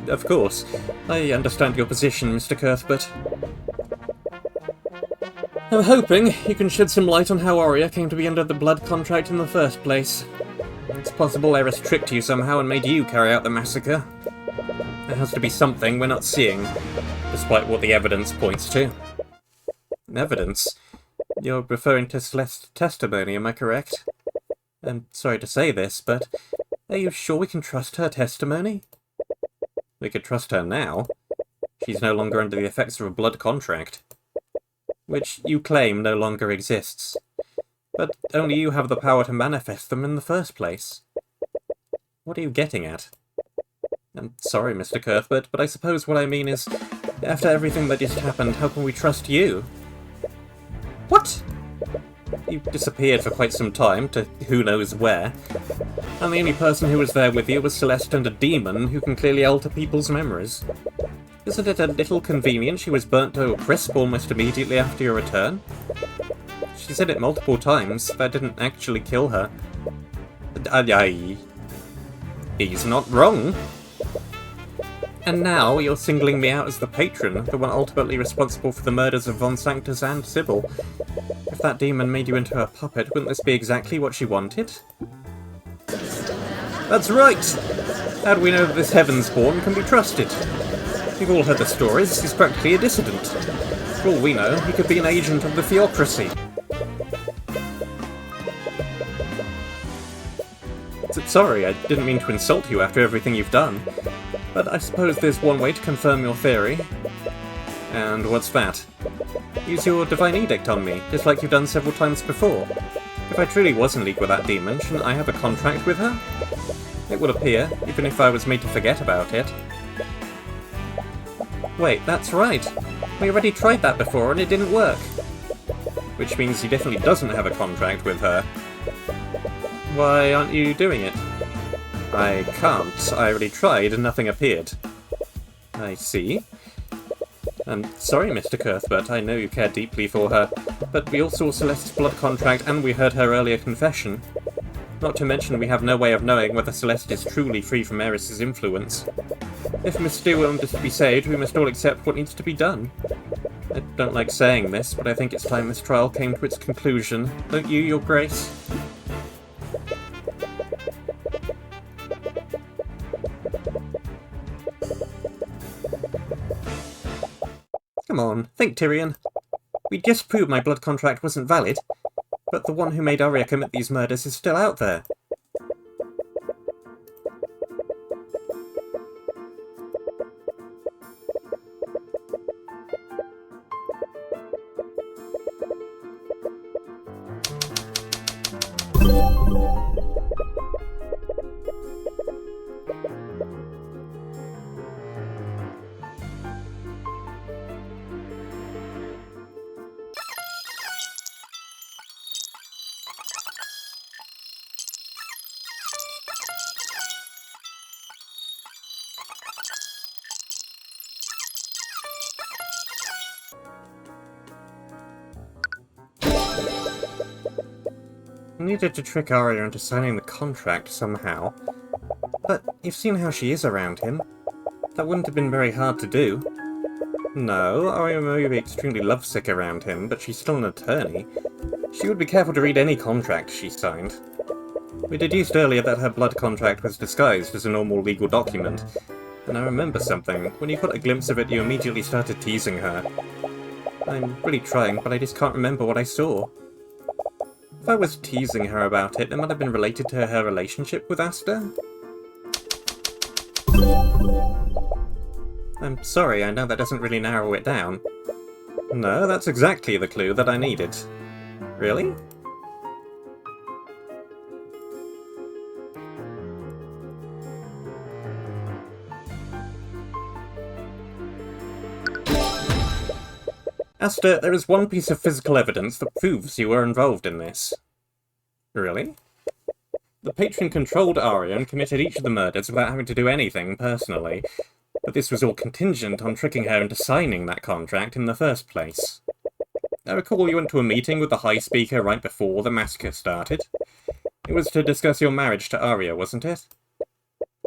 Of course. I understand your position, Mr. Cuthbert. I'm hoping you can shed some light on how Arya came to be under the blood contract in the first place. It's possible Eris tricked you somehow and made you carry out the massacre. There has to be something we're not seeing, despite what the evidence points to. Evidence? You're referring to Celeste's testimony, am I correct? I'm sorry to say this, but are you sure we can trust her testimony? We could trust her now. She's no longer under the effects of a blood contract, which you claim no longer exists. But only you have the power to manifest them in the first place. What are you getting at? I'm sorry, Mr. Cuthbert, but I suppose what I mean is, after everything that just happened, how can we trust you? What? You disappeared for quite some time, to who knows where, and the only person who was there with you was Celeste and a demon who can clearly alter people's memories. Isn't it a little convenient she was burnt to a crisp almost immediately after your return? She said it multiple times, that didn't actually kill her. He's not wrong. And now you're singling me out as the patron, the one ultimately responsible for the murders of Von Sanctus and Sybil. If that demon made you into her puppet, wouldn't this be exactly what she wanted? That's right! How do we know that this Heavensborn can be trusted? We've all heard the stories, he's practically a dissident. For all we know, he could be an agent of the theocracy. Sorry, I didn't mean to insult you after everything you've done. But I suppose there's one way to confirm your theory. And what's that? Use your Divine Edict on me, just like you've done several times before. If I truly was in league with that demon, shouldn't I have a contract with her? It would appear, even if I was made to forget about it. Wait, that's right. We already tried that before and it didn't work. Which means he definitely doesn't have a contract with her. Why aren't you doing it? I can't. I already tried and nothing appeared. I see. I'm sorry, Mr. Cuthbert, I know you care deeply for her, but we all saw Celeste's blood contract and we heard her earlier confession. Not to mention we have no way of knowing whether Celeste is truly free from Eris's influence. If Miss Stewart is to be saved, we must all accept what needs to be done. I don't like saying this, but I think it's time this trial came to its conclusion. Don't you, Your Grace? Come on, think, Tyrion. We just proved my blood contract wasn't valid, but the one who made Arya commit these murders is still out there. I needed to trick Arya into signing the contract somehow. But you've seen how she is around him. That wouldn't have been very hard to do. No, Arya may be extremely lovesick around him, but she's still an attorney. She would be careful to read any contract she signed. We deduced earlier that her blood contract was disguised as a normal legal document. And I remember something. When you got a glimpse of it, you immediately started teasing her. I'm really trying, but I just can't remember what I saw. If I was teasing her about it might have been related to her relationship with Asta. I'm sorry, I know that doesn't really narrow it down. No, that's exactly the clue that I needed. Really? Asta, there is one piece of physical evidence that proves you were involved in this. Really? The Patron controlled Arya and committed each of the murders without having to do anything personally, but this was all contingent on tricking her into signing that contract in the first place. I recall you went to a meeting with the High Speaker right before the massacre started. It was to discuss your marriage to Arya, wasn't it?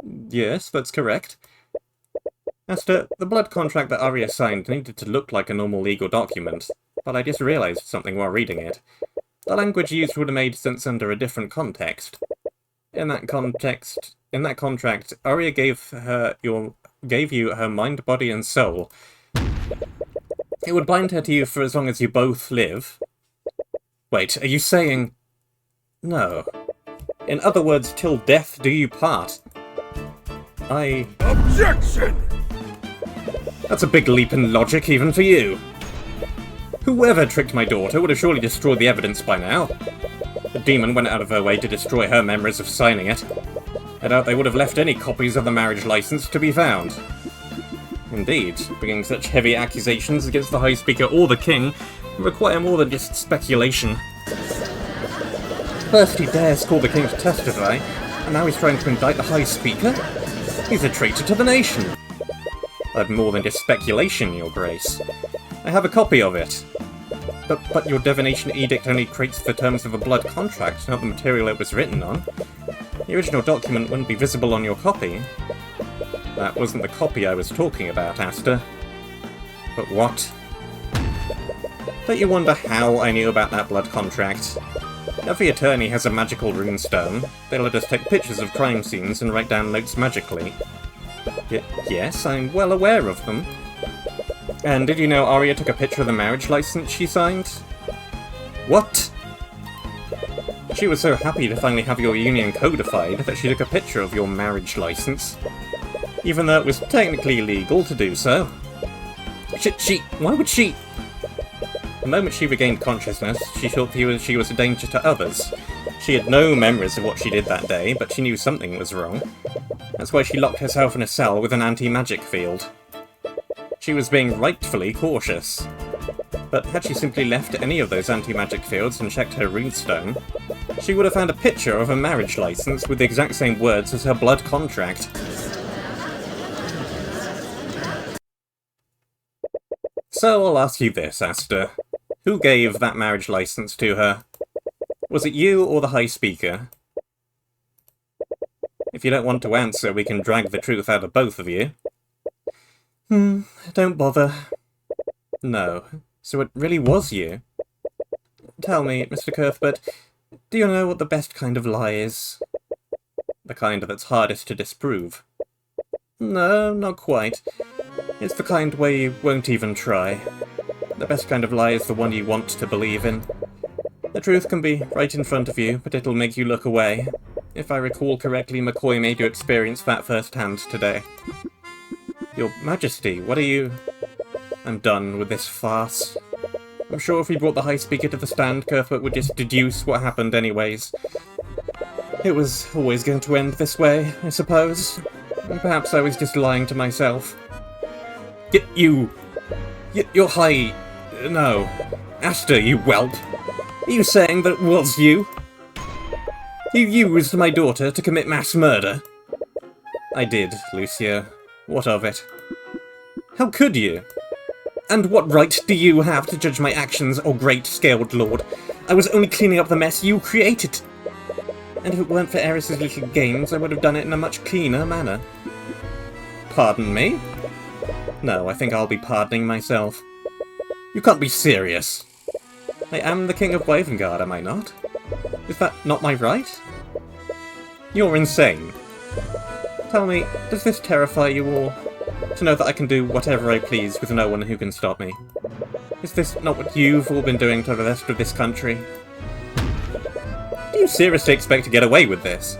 Yes, that's correct. Asta, the blood contract that Arya signed needed to look like a normal legal document, but I just realised something while reading it. The language used would have made sense under a different context. In that contract, Arya gave you her mind, body, and soul. It would bind her to you for as long as you both live. Wait, are you saying... No. In other words, till death do you part. Objection! That's a big leap in logic, even for you. Whoever tricked my daughter would have surely destroyed the evidence by now. The demon went out of her way to destroy her memories of signing it. I doubt they would have left any copies of the marriage license to be found. Indeed, bringing such heavy accusations against the High Speaker or the King require more than just speculation. First he dares call the King to testify, and now he's trying to indict the High Speaker? He's a traitor to the nation! I've more than just speculation, Your Grace. I have a copy of it. But your divination edict only creates the terms of a blood contract, not the material it was written on. The original document wouldn't be visible on your copy. That wasn't the copy I was talking about, Asta. But what? Don't you wonder how I knew about that blood contract? Every attorney has a magical runestone. They let us take pictures of crime scenes and write down notes magically. Yes, I'm well aware of them. And did you know Arya took a picture of the marriage license she signed? What? She was so happy to finally have your union codified that she took a picture of your marriage license. Even though it was technically illegal to do so. Why would she... The moment she regained consciousness, she thought she was a danger to others. She had no memories of what she did that day, but she knew something was wrong. That's why she locked herself in a cell with an anti-magic field. She was being rightfully cautious. But had she simply left any of those anti-magic fields and checked her runestone, she would have found a picture of a marriage license with the exact same words as her blood contract. So I'll ask you this, Asta. Who gave that marriage license to her? Was it you or the High Speaker? If you don't want to answer, we can drag the truth out of both of you. Don't bother. No. So it really was you? Tell me, Mr. Cuthbert, do you know what the best kind of lie is? The kind that's hardest to disprove. No, not quite. It's the kind where you won't even try. The best kind of lie is the one you want to believe in. The truth can be right in front of you, but it'll make you look away. If I recall correctly, McCoy made you experience that firsthand today. Your Majesty, what are you... I'm done with this farce. I'm sure if we brought the High Speaker to the stand, Cuthbert would just deduce what happened anyways. It was always going to end this way, I suppose. And perhaps I was just lying to myself. You're High... No. Asta, you whelp. Are you saying that it was you? You used my daughter to commit mass murder? I did, Lucia. What of it? How could you? And what right do you have to judge my actions, O great scaled lord? I was only cleaning up the mess you created. And if it weren't for Eris's little games, I would have done it in a much cleaner manner. Pardon me? No, I think I'll be pardoning myself. You can't be serious. I am the King of Wavengard, am I not? Is that not my right? You're insane. Tell me, does this terrify you all? To know that I can do whatever I please with no one who can stop me? Is this not what you've all been doing to the rest of this country? Do you seriously expect to get away with this?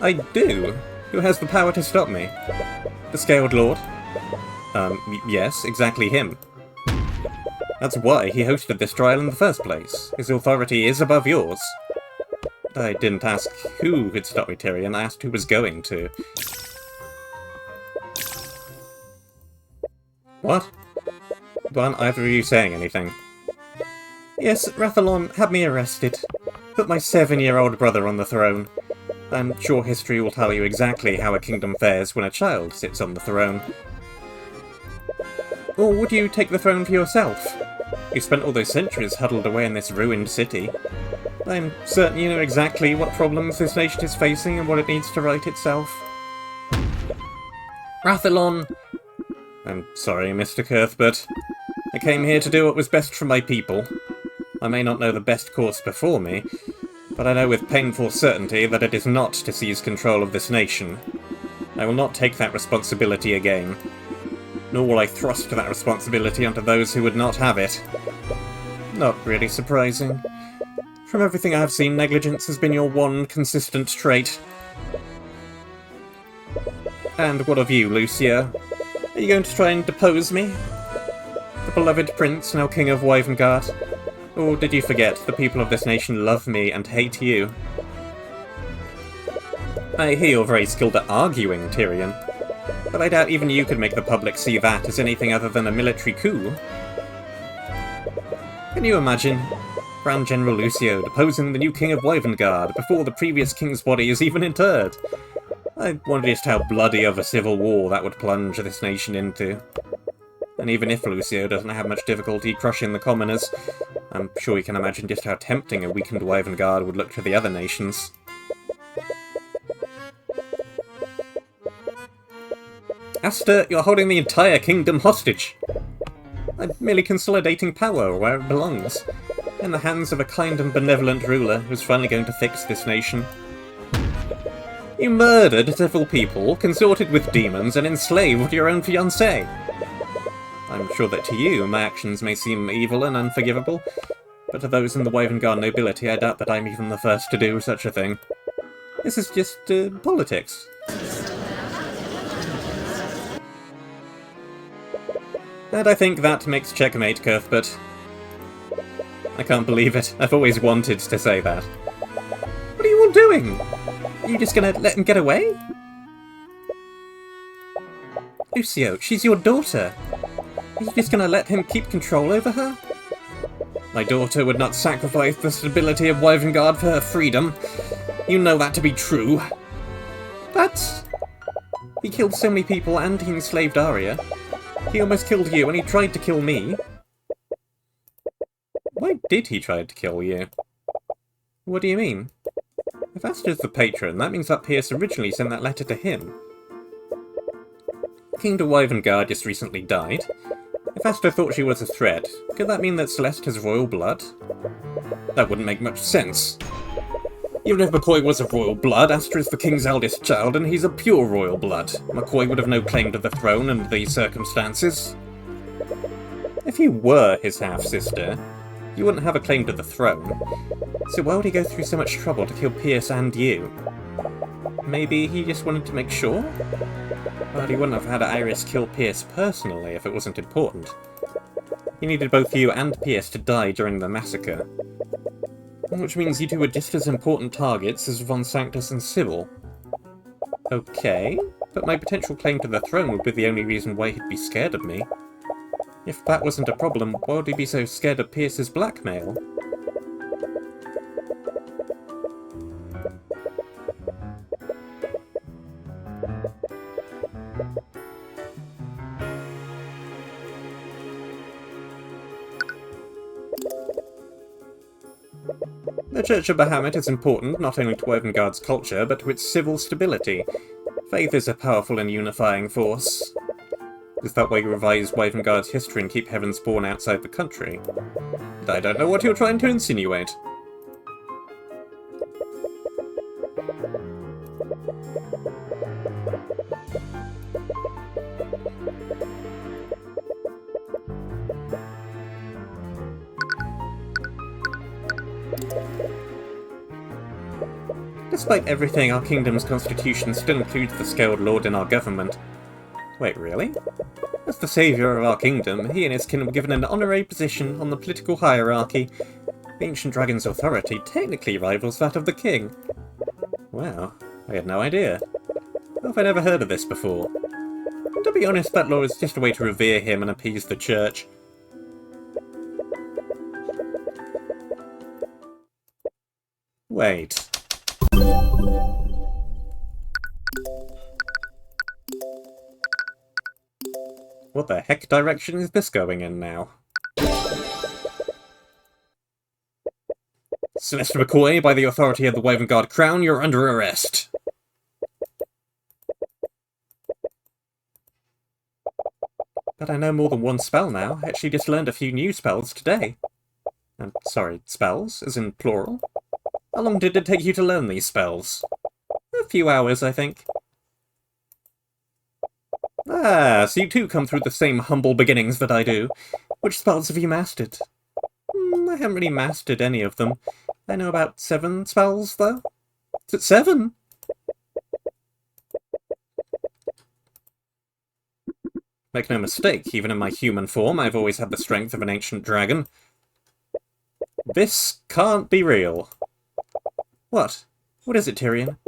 I do. Who has the power to stop me? The Scaled Lord? Yes, exactly him. That's why he hosted this trial in the first place. His authority is above yours. I didn't ask who could stop me, Tyrion. I asked who was going to. What? Why aren't either of you saying anything? Yes, Rathalon had me arrested. Put my 7-year-old brother on the throne. I'm sure history will tell you exactly how a kingdom fares when a child sits on the throne. Or would you take the throne for yourself? You spent all those centuries huddled away in this ruined city. I'm certain you know exactly what problems this nation is facing and what it needs to right itself. Rathalon! I'm sorry, Mr. Cuthbert. I came here to do what was best for my people. I may not know the best course before me, but I know with painful certainty that it is not to seize control of this nation. I will not take that responsibility again. Nor will I thrust that responsibility onto those who would not have it. Not really surprising. From everything I have seen, negligence has been your one consistent trait. And what of you, Lucia? Are you going to try and depose me? The beloved prince, now king of Wavengard? Or did you forget the people of this nation love me and hate you? I hear you're very skilled at arguing, Tyrion. But I doubt even you could make the public see that as anything other than a military coup. Can you imagine? Grand General Lucio deposing the new King of Wavengard before the previous king's body is even interred. I wonder just how bloody of a civil war that would plunge this nation into. And even if Lucio doesn't have much difficulty crushing the commoners, I'm sure you can imagine just how tempting a weakened Wavengard would look to the other nations. Aster, you're holding the entire kingdom hostage! I'm merely consolidating power where it belongs, in the hands of a kind and benevolent ruler who's finally going to fix this nation. You murdered several people, consorted with demons, and enslaved your own fiancée. I'm sure that to you, my actions may seem evil and unforgivable, but to those in the Wavengard nobility, I doubt that I'm even the first to do such a thing. This is just, politics. And I think that makes checkmate, Cuthbert. I can't believe it. I've always wanted to say that. What are you all doing? Are you just gonna let him get away? Lucio, she's your daughter. Are you just gonna let him keep control over her? My daughter would not sacrifice the stability of Wavengard for her freedom. You know that to be true. But he killed so many people and he enslaved Arya. He almost killed you and he tried to kill me. Why did he try to kill you? What do you mean? If Aster's the patron, that means that Pierce originally sent that letter to him. King de Wavengard just recently died. If Aster thought she was a threat, could that mean that Celeste has royal blood? That wouldn't make much sense. Even if McCoy was of royal blood, Aster is the king's eldest child and he's of pure royal blood. McCoy would have no claim to the throne under these circumstances. If you were his half-sister, you wouldn't have a claim to the throne. So why would he go through so much trouble to kill Pierce and you? Maybe he just wanted to make sure? But he wouldn't have had Iris kill Pierce personally if it wasn't important. He needed both you and Pierce to die during the massacre. Which means you two were just as important targets as Von Sanctus and Sybil. Okay, but my potential claim to the throne would be the only reason why he'd be scared of me. If that wasn't a problem, why would he be so scared of Pierce's blackmail? The Church of Bahamut is important not only to Ravengard's culture, but to its civil stability. Faith is a powerful and unifying force. Is that why you revise Ravengard's history and keep Heavensborn outside the country? I don't know what you're trying to insinuate. Despite everything, our kingdom's constitution still includes the Scaled Lord in our government. Wait, really? As the saviour of our kingdom, he and his kin were given an honorary position on the political hierarchy. The Ancient Dragon's authority technically rivals that of the king. Wow, I had no idea. How have I never heard of this before? To be honest, that law is just a way to revere him and appease the church. Wait. What the heck direction is this going in now? Celeste McCoy, by the authority of the Ravengard Crown, you're under arrest. But I know more than one spell now. I actually just learned a few new spells today. Sorry, spells, as in plural? How long did it take you to learn these spells? A few hours, I think. Ah, so you too come through the same humble beginnings that I do. Which spells have you mastered? I haven't really mastered any of them. I know about 7 spells, though. Is it 7? Make no mistake, even in my human form, I've always had the strength of an ancient dragon. This can't be real. What? What is it, Tyrion?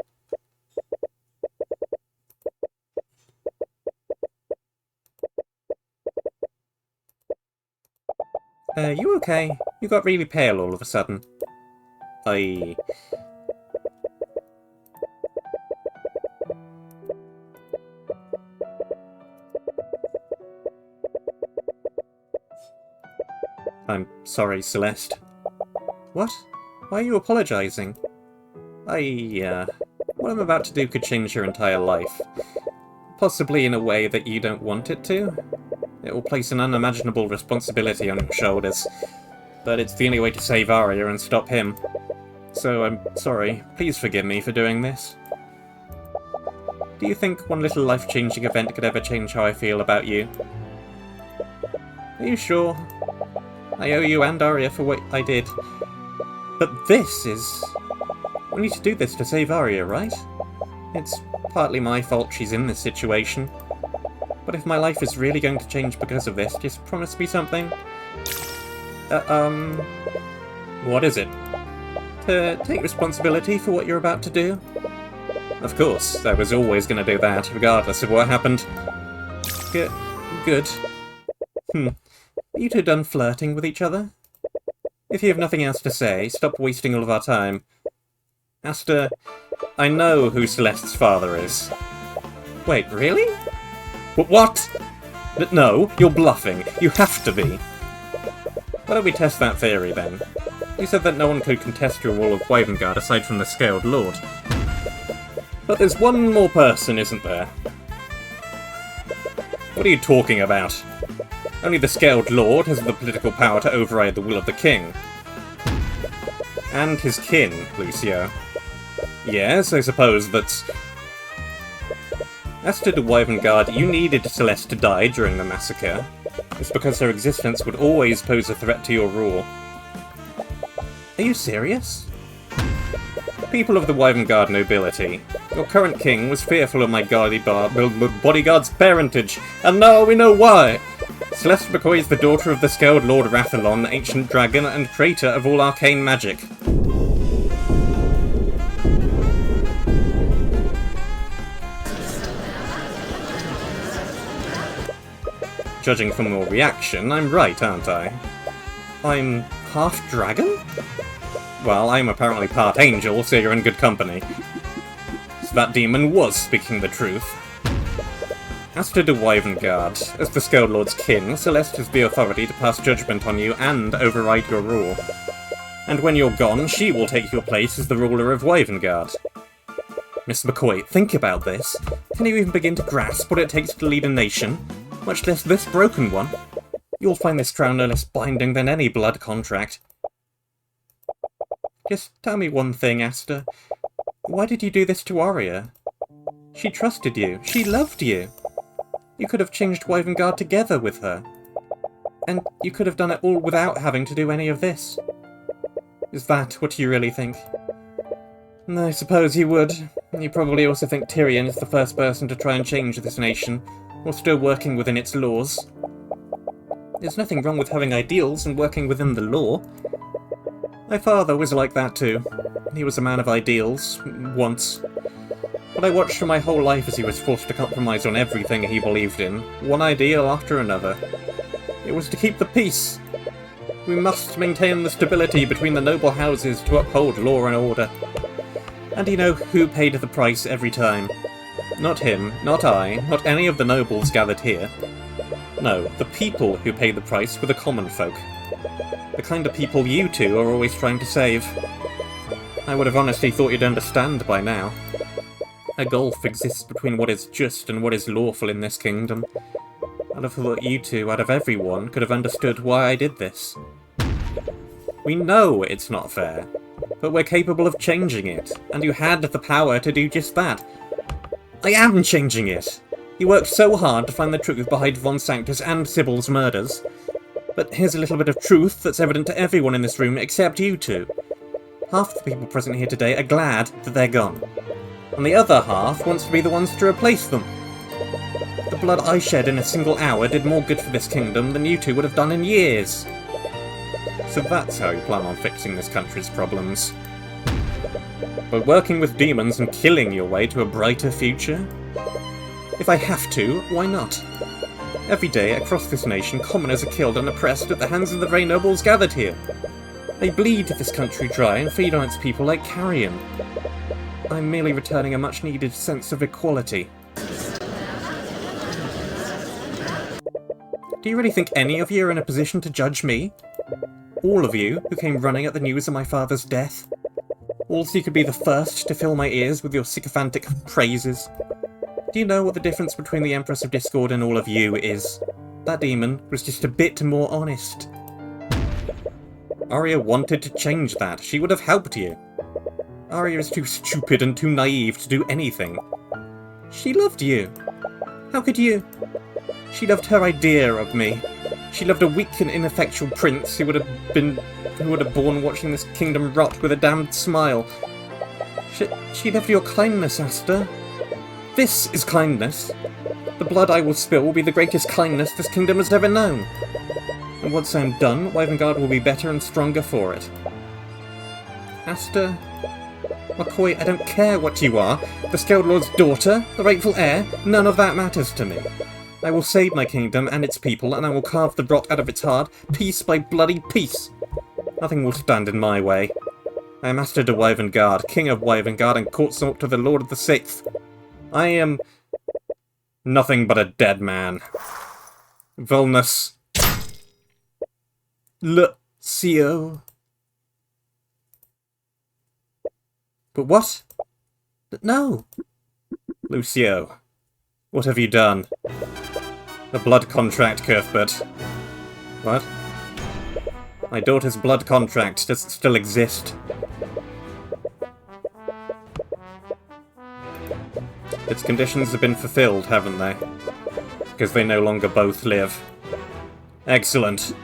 You okay? You got really pale all of a sudden. I'm sorry, Celeste. What? Why are you apologizing? What I'm about to do could change your entire life. Possibly in a way that you don't want it to. It will place an unimaginable responsibility on your shoulders. But it's the only way to save Arya and stop him. So I'm sorry. Please forgive me for doing this. Do you think one little life-changing event could ever change how I feel about you? Are you sure? I owe you and Arya for what I did. But this is... We need to do this to save Arya, right? It's partly my fault she's in this situation. But if my life is really going to change because of this, just promise me something. What is it? To take responsibility for what you're about to do? Of course, I was always going to do that, regardless of what happened. Good. Are you two done flirting with each other? If you have nothing else to say, stop wasting all of our time. Aster, I know who Celeste's father is. Wait, really? What? No, you're bluffing. You have to be. Why don't we test that theory, then? You said that no one could contest your rule of Ravengard aside from the Scaled Lord. But there's one more person, isn't there? What are you talking about? Only the Scaled Lord has the political power to override the will of the king. And his kin, Lucio. Yes, I suppose that's... As to the Ravengard, you needed Celeste to die during the massacre. It's because her existence would always pose a threat to your rule. Are you serious? People of the Ravengard nobility, your current king was fearful of my bodyguard's parentage, and now we know why! Celeste McCoy is the daughter of the Scaled Lord Rathalon, ancient dragon, and creator of all arcane magic. Judging from your reaction, I'm right, aren't I? I'm half-dragon? Well, I'm apparently part angel, so you're in good company. So that demon was speaking the truth. As to the Ravengard, as the Scaled Lord's kin, Celeste has the authority to pass judgment on you and override your rule. And when you're gone, she will take your place as the ruler of Wavengard. Miss McCoy, think about this. Can you even begin to grasp what it takes to lead a nation? Much less this broken one. You'll find this crown no less binding than any blood contract. Just tell me one thing, Asta. Why did you do this to Arya? She trusted you. She loved you. You could have changed Wavengard together with her. And you could have done it all without having to do any of this. Is that what you really think? I suppose you would. You probably also think Tyrion is the first person to try and change this nation, while still working within its laws. There's nothing wrong with having ideals and working within the law. My father was like that too. He was a man of ideals, once. But I watched for my whole life as he was forced to compromise on everything he believed in, one ideal after another. It was to keep the peace. We must maintain the stability between the noble houses to uphold law and order. And you know who paid the price every time? Not him, not I, not any of the nobles gathered here. No, the people who paid the price were the common folk. The kind of people you two are always trying to save. I would have honestly thought you'd understand by now. A gulf exists between what is just and what is lawful in this kingdom. I'd have thought you two, out of everyone, could have understood why I did this. We know it's not fair, but we're capable of changing it, and you had the power to do just that. I am changing it! You worked so hard to find the truth behind Von Sanctus and Sybil's murders. But here's a little bit of truth that's evident to everyone in this room except you two. Half the people present here today are glad that they're gone, and the other half wants to be the ones to replace them. The blood I shed in a single hour did more good for this kingdom than you two would have done in years. So that's how you plan on fixing this country's problems. By working with demons and killing your way to a brighter future? If I have to, why not? Every day across this nation, commoners are killed and oppressed at the hands of the very nobles gathered here. They bleed this country dry and feed on its people like carrion. I'm merely returning a much-needed sense of equality. Do you really think any of you are in a position to judge me? All of you who came running at the news of my father's death? All so you could be the first to fill my ears with your sycophantic praises? Do you know what the difference between the Empress of Discord and all of you is? That demon was just a bit more honest. Arya wanted to change that. She would have helped you. Arya is too stupid and too naive to do anything. She loved you. How could you? She loved her idea of me. She loved a weak and ineffectual prince who would have borne watching this kingdom rot with a damned smile. She loved your kindness, Asta. This is kindness. The blood I will spill will be the greatest kindness this kingdom has ever known. And once I am done, Wavengard will be better and stronger for it. Asta... McCoy, I don't care what you are. The Scaled Lord's daughter, the rightful heir, none of that matters to me. I will save my kingdom and its people, and I will carve the rot out of its heart, piece by bloody piece. Nothing will stand in my way. I am Asta de Wavengard, King of Wavengard, and consort to the Lord of the Sixth. I am... nothing but a dead man. Volnus. Lucio. But what? But no. Lucio, what have you done? The blood contract, Cuthbert. What? My daughter's blood contract, does it still exist? Its conditions have been fulfilled, haven't they? Because they no longer both live. Excellent.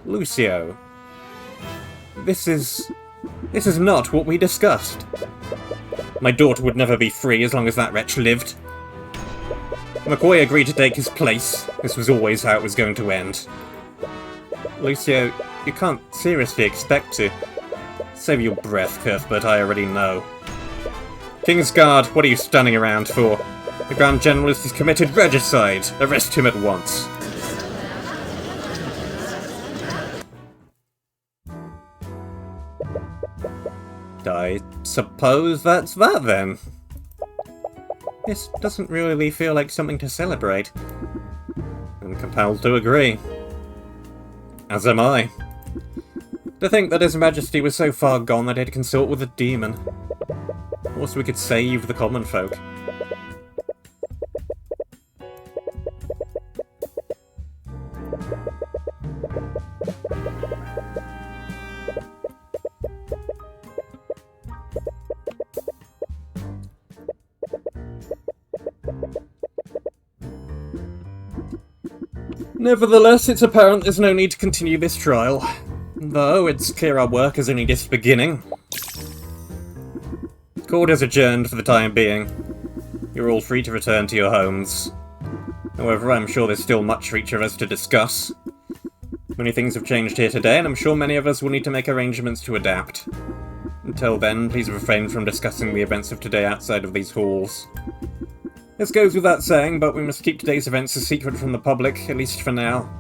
Lucio. This is not what we discussed. My daughter would never be free as long as that wretch lived. McCoy agreed to take his place. This was always how it was going to end. Lucio, you can't seriously expect to. Save your breath, Cuthbert, I already know. Kingsguard, what are you standing around for? The Grand General has committed regicide. Arrest him at once. I suppose that's that then. This doesn't really feel like something to celebrate. I'm compelled to agree. As am I. To think that His Majesty was so far gone that he'd consort with a demon. Also, we could save the common folk. Nevertheless, it's apparent there's no need to continue this trial. Though, it's clear our work is only just beginning. Court is adjourned for the time being. You're all free to return to your homes. However, I'm sure there's still much for each of us to discuss. Many things have changed here today, and I'm sure many of us will need to make arrangements to adapt. Until then, please refrain from discussing the events of today outside of these halls. This goes without saying, but we must keep today's events a secret from the public, at least for now.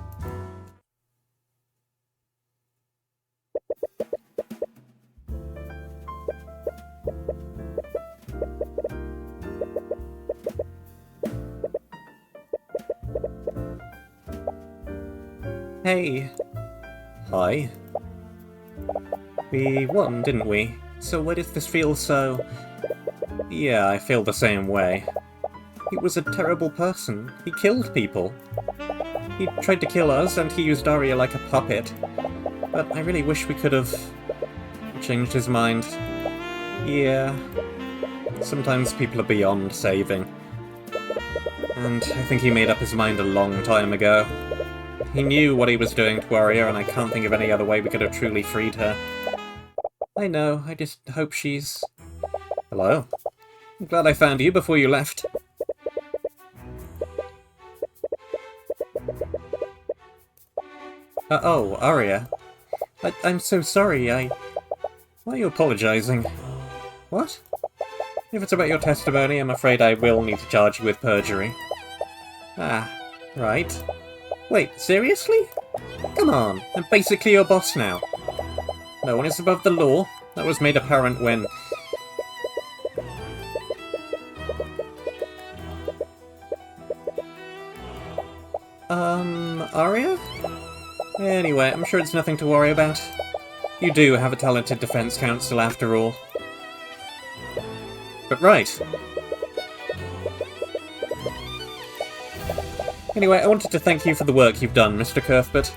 Hey. Hi. We won, didn't we? So why does this feel so... Yeah, I feel the same way. He was a terrible person. He killed people. He tried to kill us, and he used Arya like a puppet. But I really wish we could have... changed his mind. Yeah. Sometimes people are beyond saving. And I think he made up his mind a long time ago. He knew what he was doing to Arya, and I can't think of any other way we could have truly freed her. I know, I just hope she's... Hello? I'm glad I found you before you left. Oh, Arya. I'm so sorry, Why are you apologising? What? If it's about your testimony, I'm afraid I will need to charge you with perjury. Ah, right. Wait, seriously? Come on, I'm basically your boss now. No one is above the law. That was made apparent when... Arya? Anyway, I'm sure it's nothing to worry about. You do have a talented defense counsel after all. But right. Anyway, I wanted to thank you for the work you've done, Mr. Cuthbert.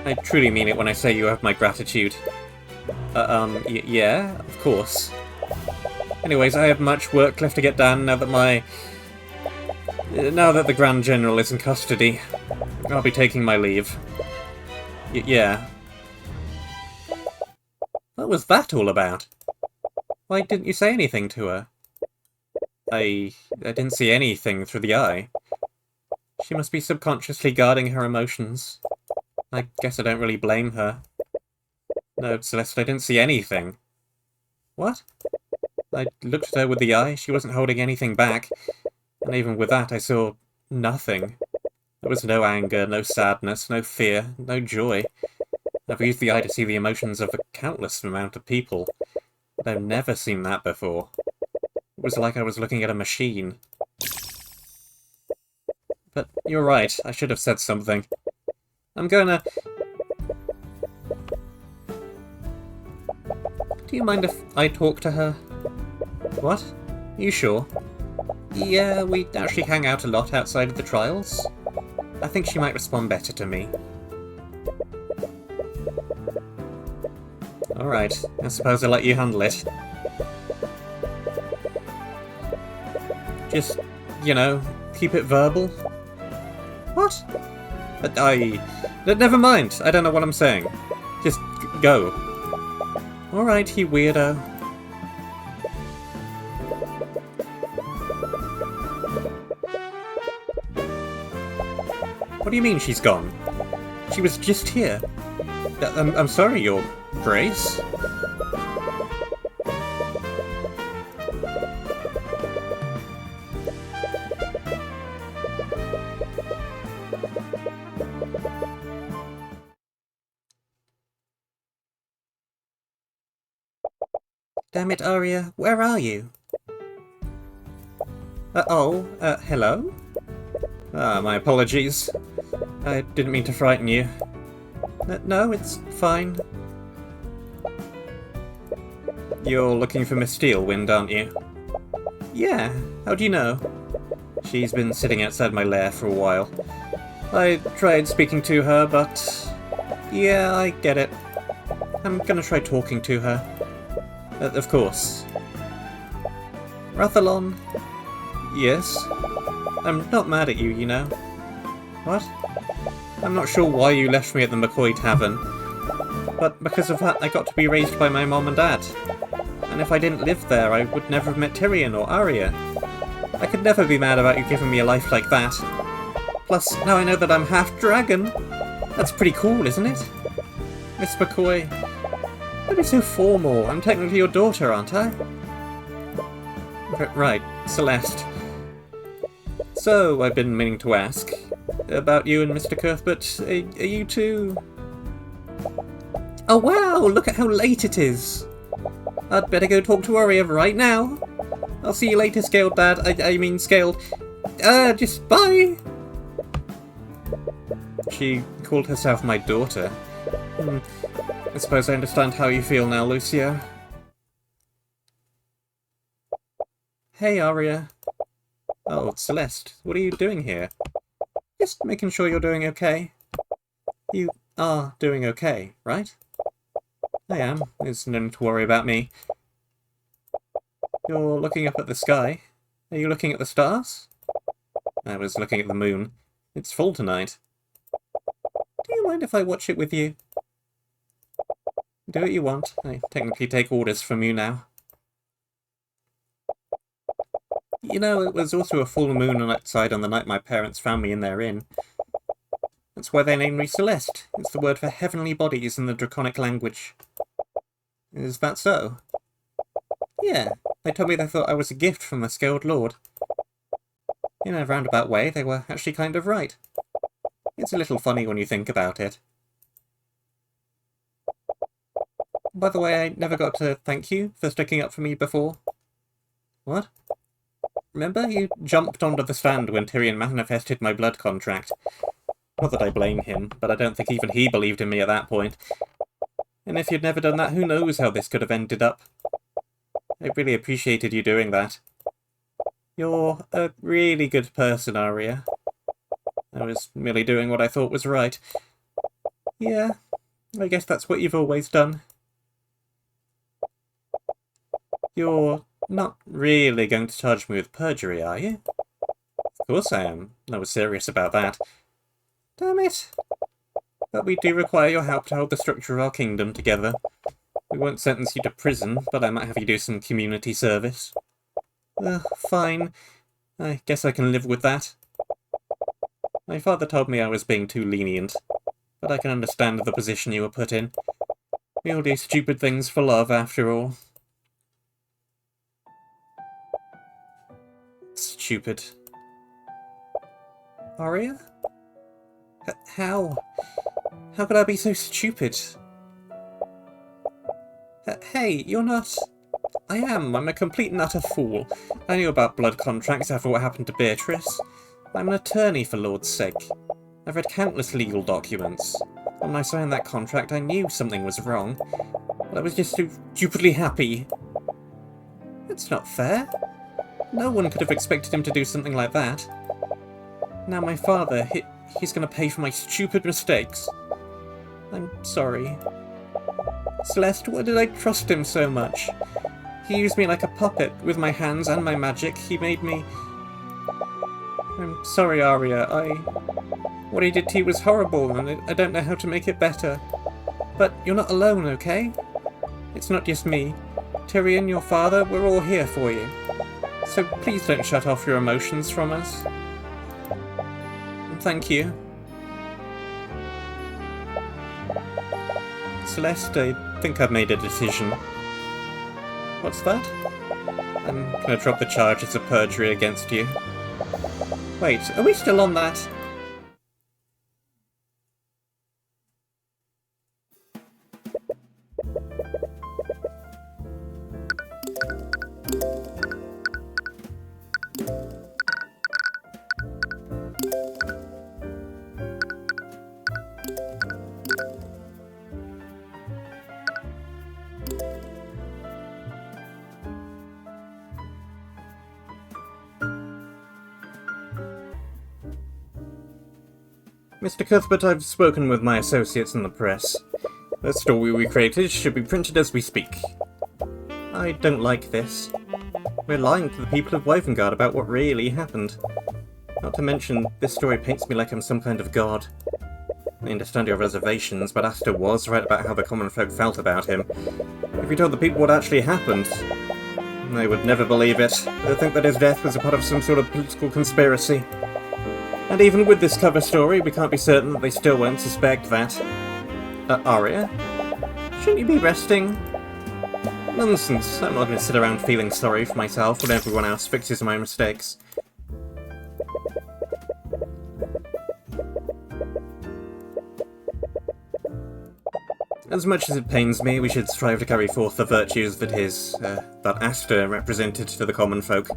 I truly mean it when I say you have my gratitude. Yeah, of course. Anyways, I have much work left to get done now that now that the Grand General is in custody. I'll be taking my leave. Yeah. What was that all about? Why didn't you say anything to her? I didn't see anything through the eye. She must be subconsciously guarding her emotions. I guess I don't really blame her. No, Celeste, I didn't see anything. What? I looked at her with the eye. She wasn't holding anything back. And even with that, I saw nothing. There was no anger, no sadness, no fear, no joy. I've used the eye to see the emotions of a countless amount of people, but I've never seen that before. It was like I was looking at a machine. But you're right, I should have said something. I'm gonna... Do you mind if I talk to her? What? You sure? Yeah, we actually hang out a lot outside of the trials. I think she might respond better to me. Alright, I suppose I'll let you handle it. Just, you know, keep it verbal. What? Never mind, I don't know what I'm saying. Just go. Alright, you weirdo. What do you mean she's gone? She was just here. I'm sorry, Your Grace. Damn it, Arya, where are you? Hello? My apologies. I didn't mean to frighten you. No, it's fine. You're looking for Miss Steelwind, aren't you? Yeah, how do you know? She's been sitting outside my lair for a while. I tried speaking to her, but... yeah, I get it. I'm gonna try talking to her. Of course. Rathalon? Yes? I'm not mad at you, you know. What? I'm not sure why you left me at the McCoy Tavern, but because of that I got to be raised by my mom and dad. And if I didn't live there, I would never have met Tyrion or Arya. I could never be mad about you giving me a life like that. Plus, now I know that I'm half dragon. That's pretty cool, isn't it? Miss McCoy, don't be so formal. I'm technically your daughter, aren't I? Right, Celeste. So, I've been meaning to ask about you and Mr. Cuthbert. Are you two... Oh wow, look at how late it is! I'd better go talk to Arya right now. I'll see you later, Scaled Dad. I mean Scaled. Just bye! She called herself my daughter. I suppose I understand how you feel now, Lucio. Hey, Arya. Oh, Celeste, what are you doing here? Just making sure you're doing okay. You are doing okay, right? I am. There's no need to worry about me. You're looking up at the sky. Are you looking at the stars? I was looking at the moon. It's full tonight. Do you mind if I watch it with you? Do what you want. I technically take orders from you now. You know, it was also a full moon outside on the night my parents found me in their inn. That's why they named me Celeste. It's the word for heavenly bodies in the Draconic language. Is that so? Yeah, they told me they thought I was a gift from the Scaled Lord. In a roundabout way, they were actually kind of right. It's a little funny when you think about it. By the way, I never got to thank you for sticking up for me before. What? Remember, you jumped onto the stand when Tyrion manifested my blood contract. Not that I blame him, but I don't think even he believed in me at that point. And if you'd never done that, who knows how this could have ended up. I really appreciated you doing that. You're a really good person, Arya. I was merely doing what I thought was right. Yeah, I guess that's what you've always done. You're not really going to charge me with perjury, are you? Of course I am. I was serious about that. Damn it. But we do require your help to hold the structure of our kingdom together. We won't sentence you to prison, but I might have you do some community service. Fine. I guess I can live with that. My father told me I was being too lenient, but I can understand the position you were put in. We all do stupid things for love, after all. Stupid. Arya? How? How could I be so stupid? Hey, you're not... I am. I'm a complete and utter fool. I knew about blood contracts after what happened to Beatrice. I'm an attorney, for Lord's sake. I've read countless legal documents. When I signed that contract, I knew something was wrong. But I was just too stupidly happy. That's not fair. No one could have expected him to do something like that. Now my father, he's gonna pay for my stupid mistakes. I'm sorry. Celeste, why did I trust him so much? He used me like a puppet, with my hands and my magic. He made me... I'm sorry, Arya. What he did to you was horrible, and I don't know how to make it better. But you're not alone, okay? It's not just me. Tyrion, your father, we're all here for you. So please don't shut off your emotions from us. Thank you. Celeste, I think I've made a decision. What's that? I'm gonna drop the charges of perjury against you. Wait, are we still on that? Mr. Cuthbert, I've spoken with my associates in the press. The story we created should be printed as we speak. I don't like this. We're lying to the people of Wavengard about what really happened. Not to mention, this story paints me like I'm some kind of god. I understand your reservations, but Aster was right about how the common folk felt about him. If you told the people what actually happened, they would never believe it. They'd think that his death was a part of some sort of political conspiracy. And even with this cover story, we can't be certain that they still won't suspect that. Arya? Shouldn't you be resting? Nonsense. I'm not going to sit around feeling sorry for myself when everyone else fixes my mistakes. As much as it pains me, we should strive to carry forth the virtues that Aster represented to the common folk.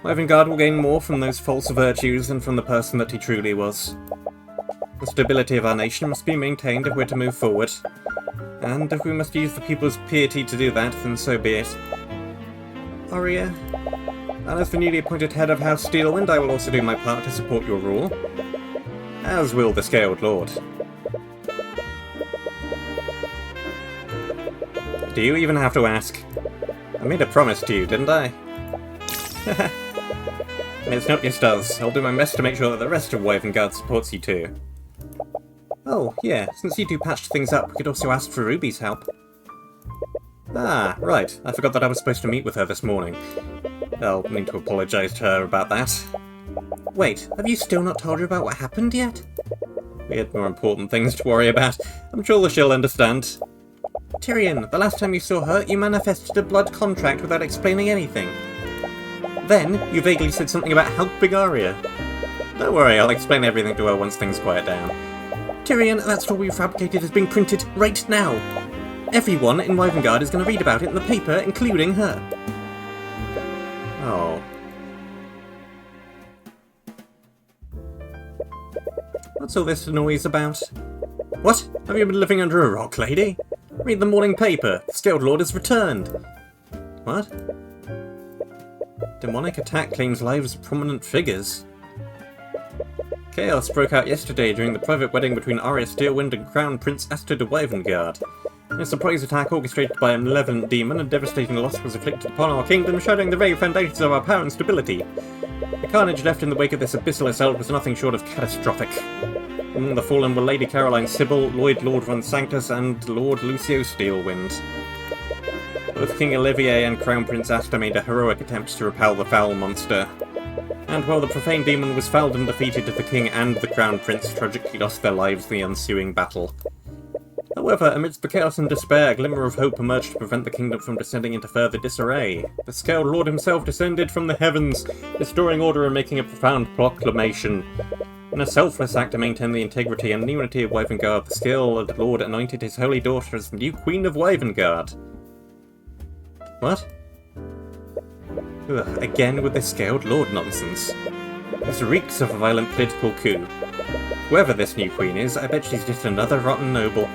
Wavengard will gain more from those false virtues than from the person that he truly was. The stability of our nation must be maintained if we're to move forward. And if we must use the people's piety to do that, then so be it. Arya, and as the newly appointed head of House Steelwind, I will also do my part to support your rule. As will the Scaled Lord. Do you even have to ask? I made a promise to you, didn't I? And it's not just us. I'll do my best to make sure that the rest of Wavengard supports you too. Oh, yeah, since you two patched things up, we could also ask for Ruby's help. Ah, right. I forgot that I was supposed to meet with her this morning. I'll need to apologise to her about that. Wait, have you still not told her about what happened yet? We had more important things to worry about. I'm sure that she'll understand. Tyrion, the last time you saw her, you manifested a blood contract without explaining anything. Then, you vaguely said something about helping Arya. Don't worry, I'll explain everything to her once things quiet down. Tyrion, that story you fabricated is being printed right now. Everyone in Wavengard is going to read about it in the paper, including her. Oh. What's all this noise about? What? Have you been living under a rock, lady? Read the morning paper. The Scaled Lord has returned. What? Demonic attack claims lives of prominent figures. Chaos broke out yesterday during the private wedding between Arya Steelwind and Crown Prince Aster de Wavengard. A surprise attack orchestrated by a malevolent demon and devastating loss was inflicted upon our kingdom, shattering the very foundations of our power and stability. The carnage left in the wake of this abyssal assault was nothing short of catastrophic. Among the fallen were Lady Caroline Sybil, Lloyd Lord von Sanctus, and Lord Lucio Steelwind. Both King Olivier and Crown Prince Aster made a heroic attempt to repel the foul monster. And while the profane demon was felled and defeated, the King and the Crown Prince tragically lost their lives in the ensuing battle. However, amidst the chaos and despair, a glimmer of hope emerged to prevent the kingdom from descending into further disarray. The Scaled Lord himself descended from the heavens, restoring order and making a profound proclamation. In a selfless act to maintain the integrity and unity of Wavengard, the Scaled Lord anointed his holy daughter as the new Queen of Wavengard. What? Ugh, again with this Scaled Lord nonsense. This reeks of a violent political coup. Whoever this new queen is, I bet she's just another rotten noble.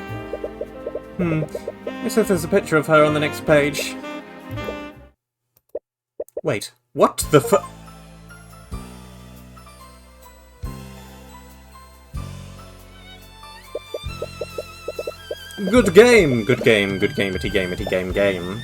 It says there's a picture of her on the next page. Wait, what the fu- Good game, good game, good gamety gamety game game.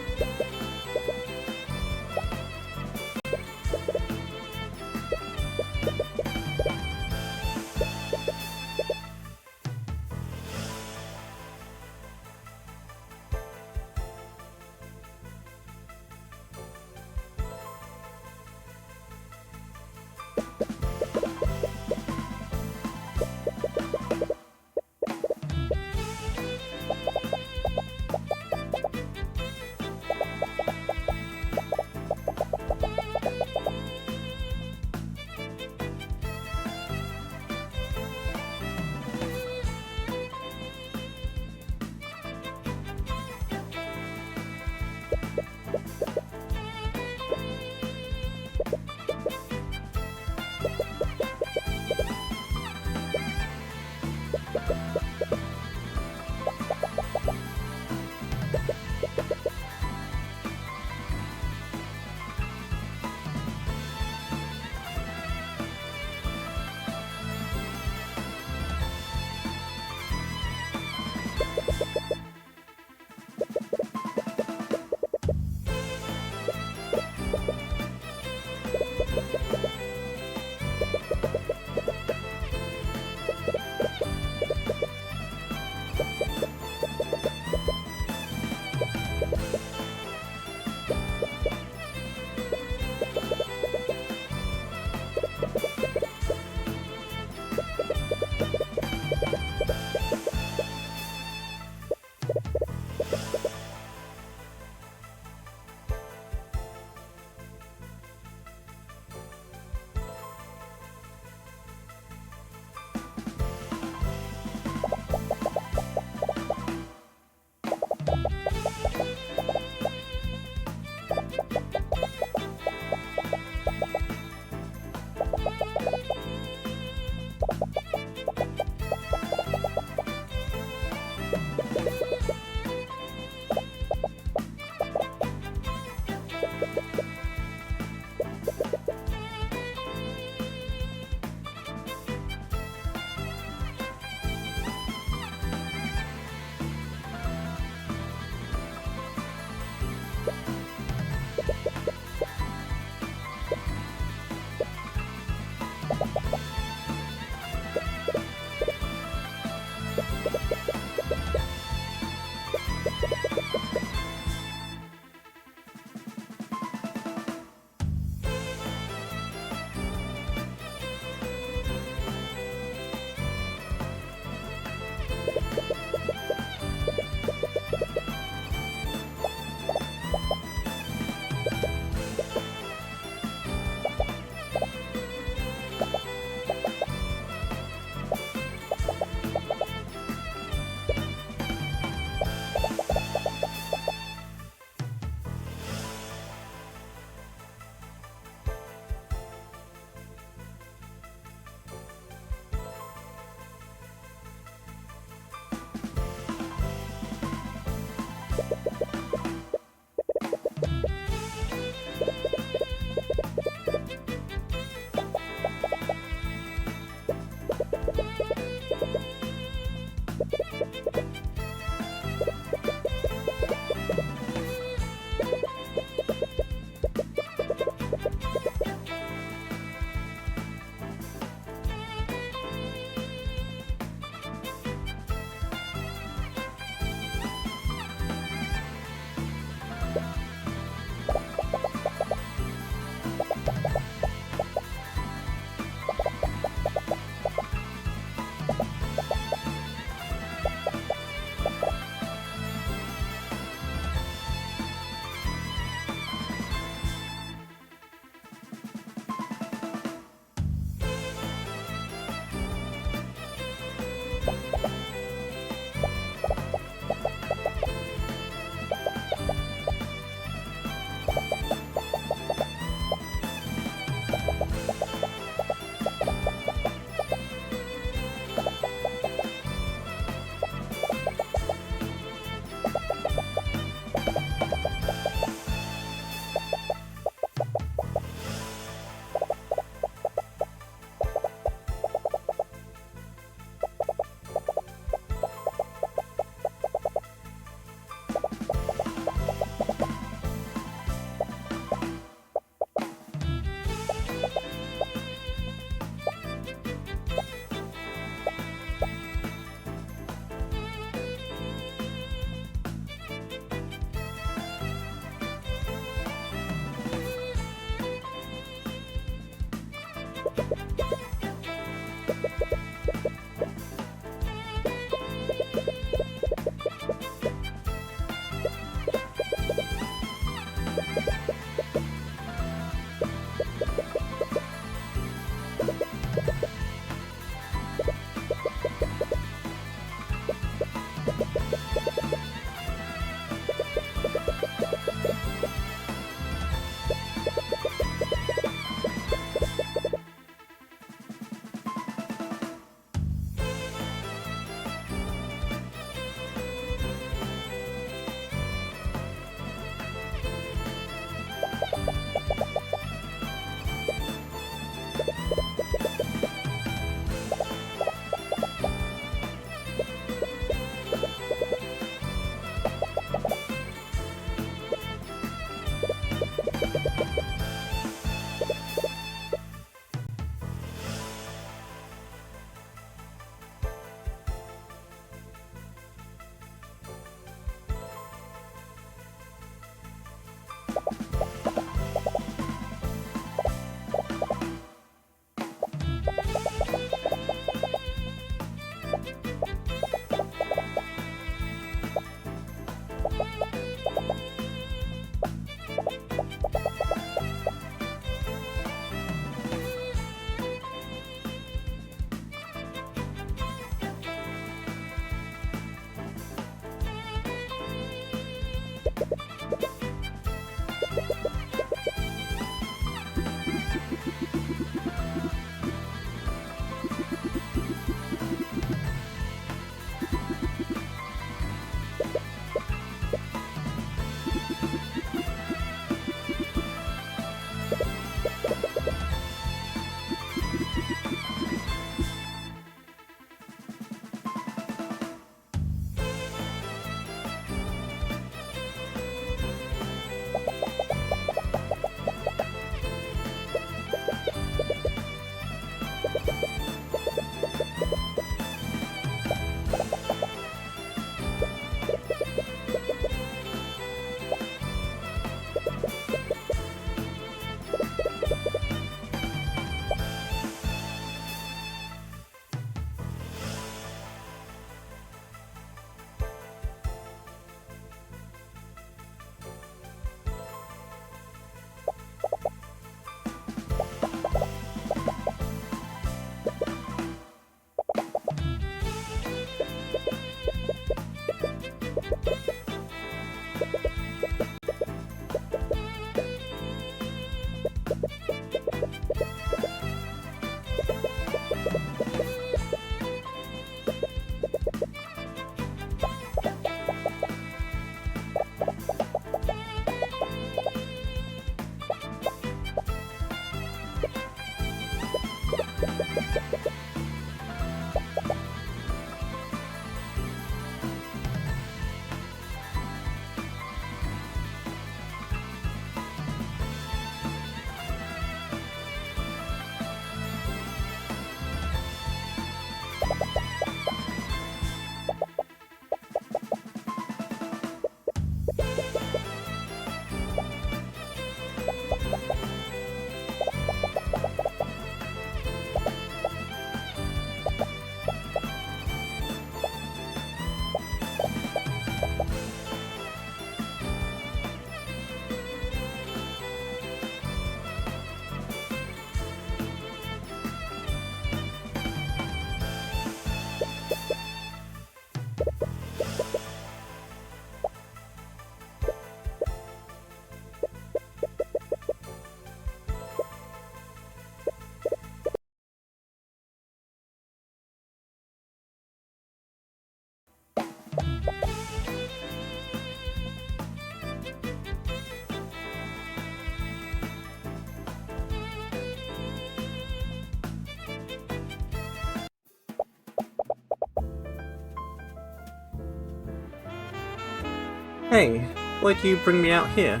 Hey, why'd you bring me out here?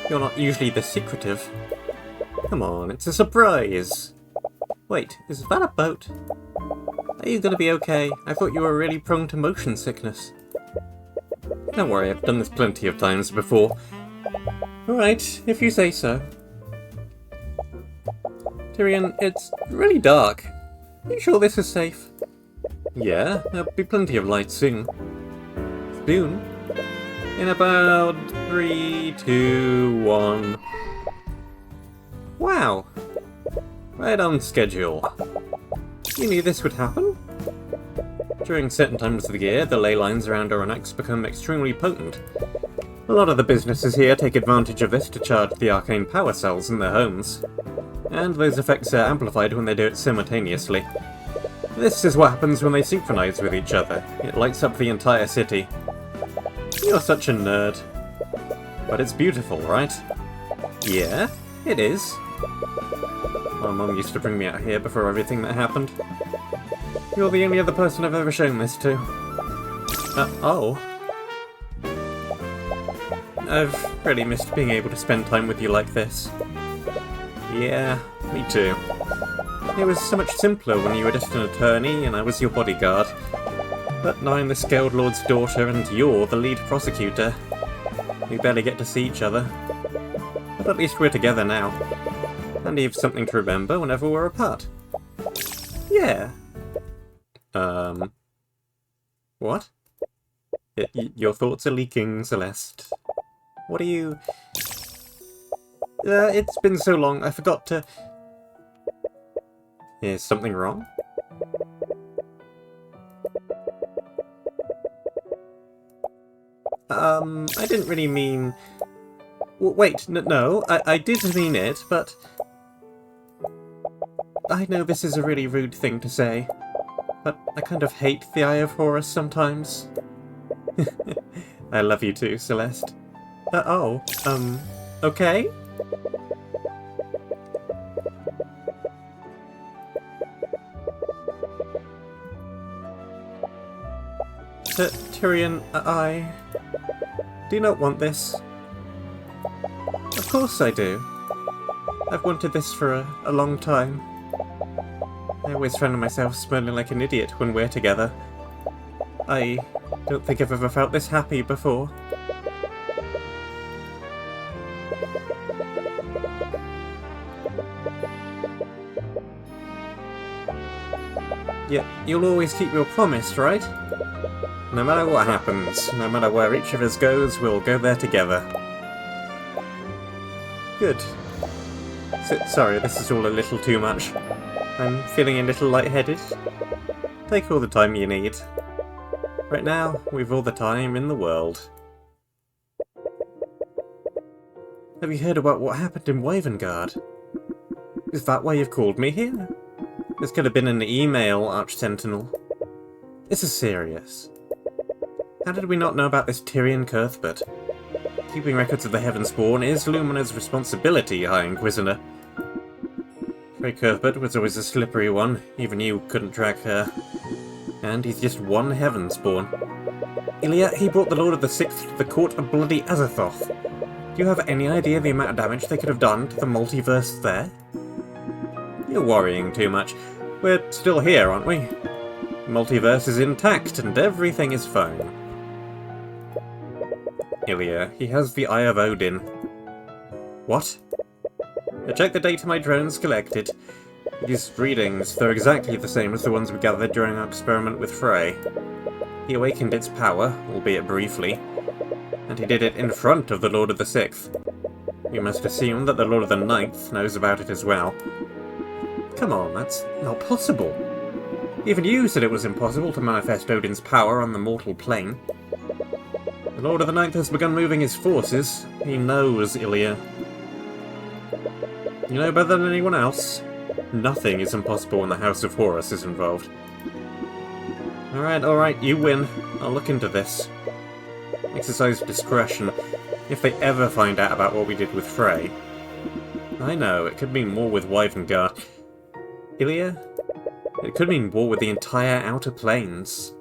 You're not usually this secretive. Come on, it's a surprise! Wait, is that a boat? Are you gonna be okay? I thought you were really prone to motion sickness. Don't worry, I've done this plenty of times before. Alright, if you say so. Tyrion, it's really dark. Are you sure this is safe? Yeah, there'll be plenty of light soon. Soon? In about 3, 2, 1... Wow! Right on schedule. You knew this would happen? During certain times of the year, the ley lines around Oronax become extremely potent. A lot of the businesses here take advantage of this to charge the arcane power cells in their homes. And those effects are amplified when they do it simultaneously. This is what happens when they synchronize with each other. It lights up the entire city. You're such a nerd. But it's beautiful, right? Yeah, it is. My mum used to bring me out here before everything that happened. You're the only other person I've ever shown this to. Oh. I've really missed being able to spend time with you like this. Yeah, me too. It was so much simpler when you were just an attorney and I was your bodyguard. But now I'm the Scaled Lord's daughter and you're the lead prosecutor. We barely get to see each other. But at least we're together now. And you have something to remember whenever we're apart. Yeah. What? Your thoughts are leaking, Celeste. What are you... it's been so long, I forgot to... Is something wrong? I didn't really mean... Wait, no, I did mean it, but... I know this is a really rude thing to say, but I kind of hate the Eye of Horus sometimes. I love you too, Celeste. Okay? Tyrion, I do not want this. Of course I do. I've wanted this for a long time. I always find myself smelling like an idiot when we're together. I don't think I've ever felt this happy before. Yeah, you'll always keep your promise, right? No matter what happens, no matter where each of us goes, we'll go there together. Good. Sorry, this is all a little too much. I'm feeling a little lightheaded. Take all the time you need. Right now, we've all the time in the world. Have you heard about what happened in Wavengard? Is that why you've called me here? This could have been an email, Arch-Sentinel. This is serious. How did we not know about this Tyrion Cuthbert? Keeping records of the Heavensborn is Lumina's responsibility, High Inquisitor. Frey Cuthbert was always a slippery one, even you couldn't track her. And he's just one Heavensborn. Ilya, he brought the Lord of the Sixth to the court of bloody Azathoth. Do you have any idea the amount of damage they could have done to the multiverse there? You're worrying too much. We're still here, aren't we? The multiverse is intact and everything is fine. Ilya, he has the Eye of Odin. What? I checked the data my drones collected. These readings, they're exactly the same as the ones we gathered during our experiment with Frey. He awakened its power, albeit briefly, and he did it in front of the Lord of the Sixth. You must assume that the Lord of the Ninth knows about it as well. Come on, that's not possible. Even you said it was impossible to manifest Odin's power on the mortal plane. The Lord of the Ninth has begun moving his forces. He knows, Ilya. You know better than anyone else. Nothing is impossible when the House of Horus is involved. Alright, you win. I'll look into this. Exercise discretion, if they ever find out about what we did with Frey. I know, it could mean more with Wavengard. Ilya? It could mean war with the entire Outer Planes.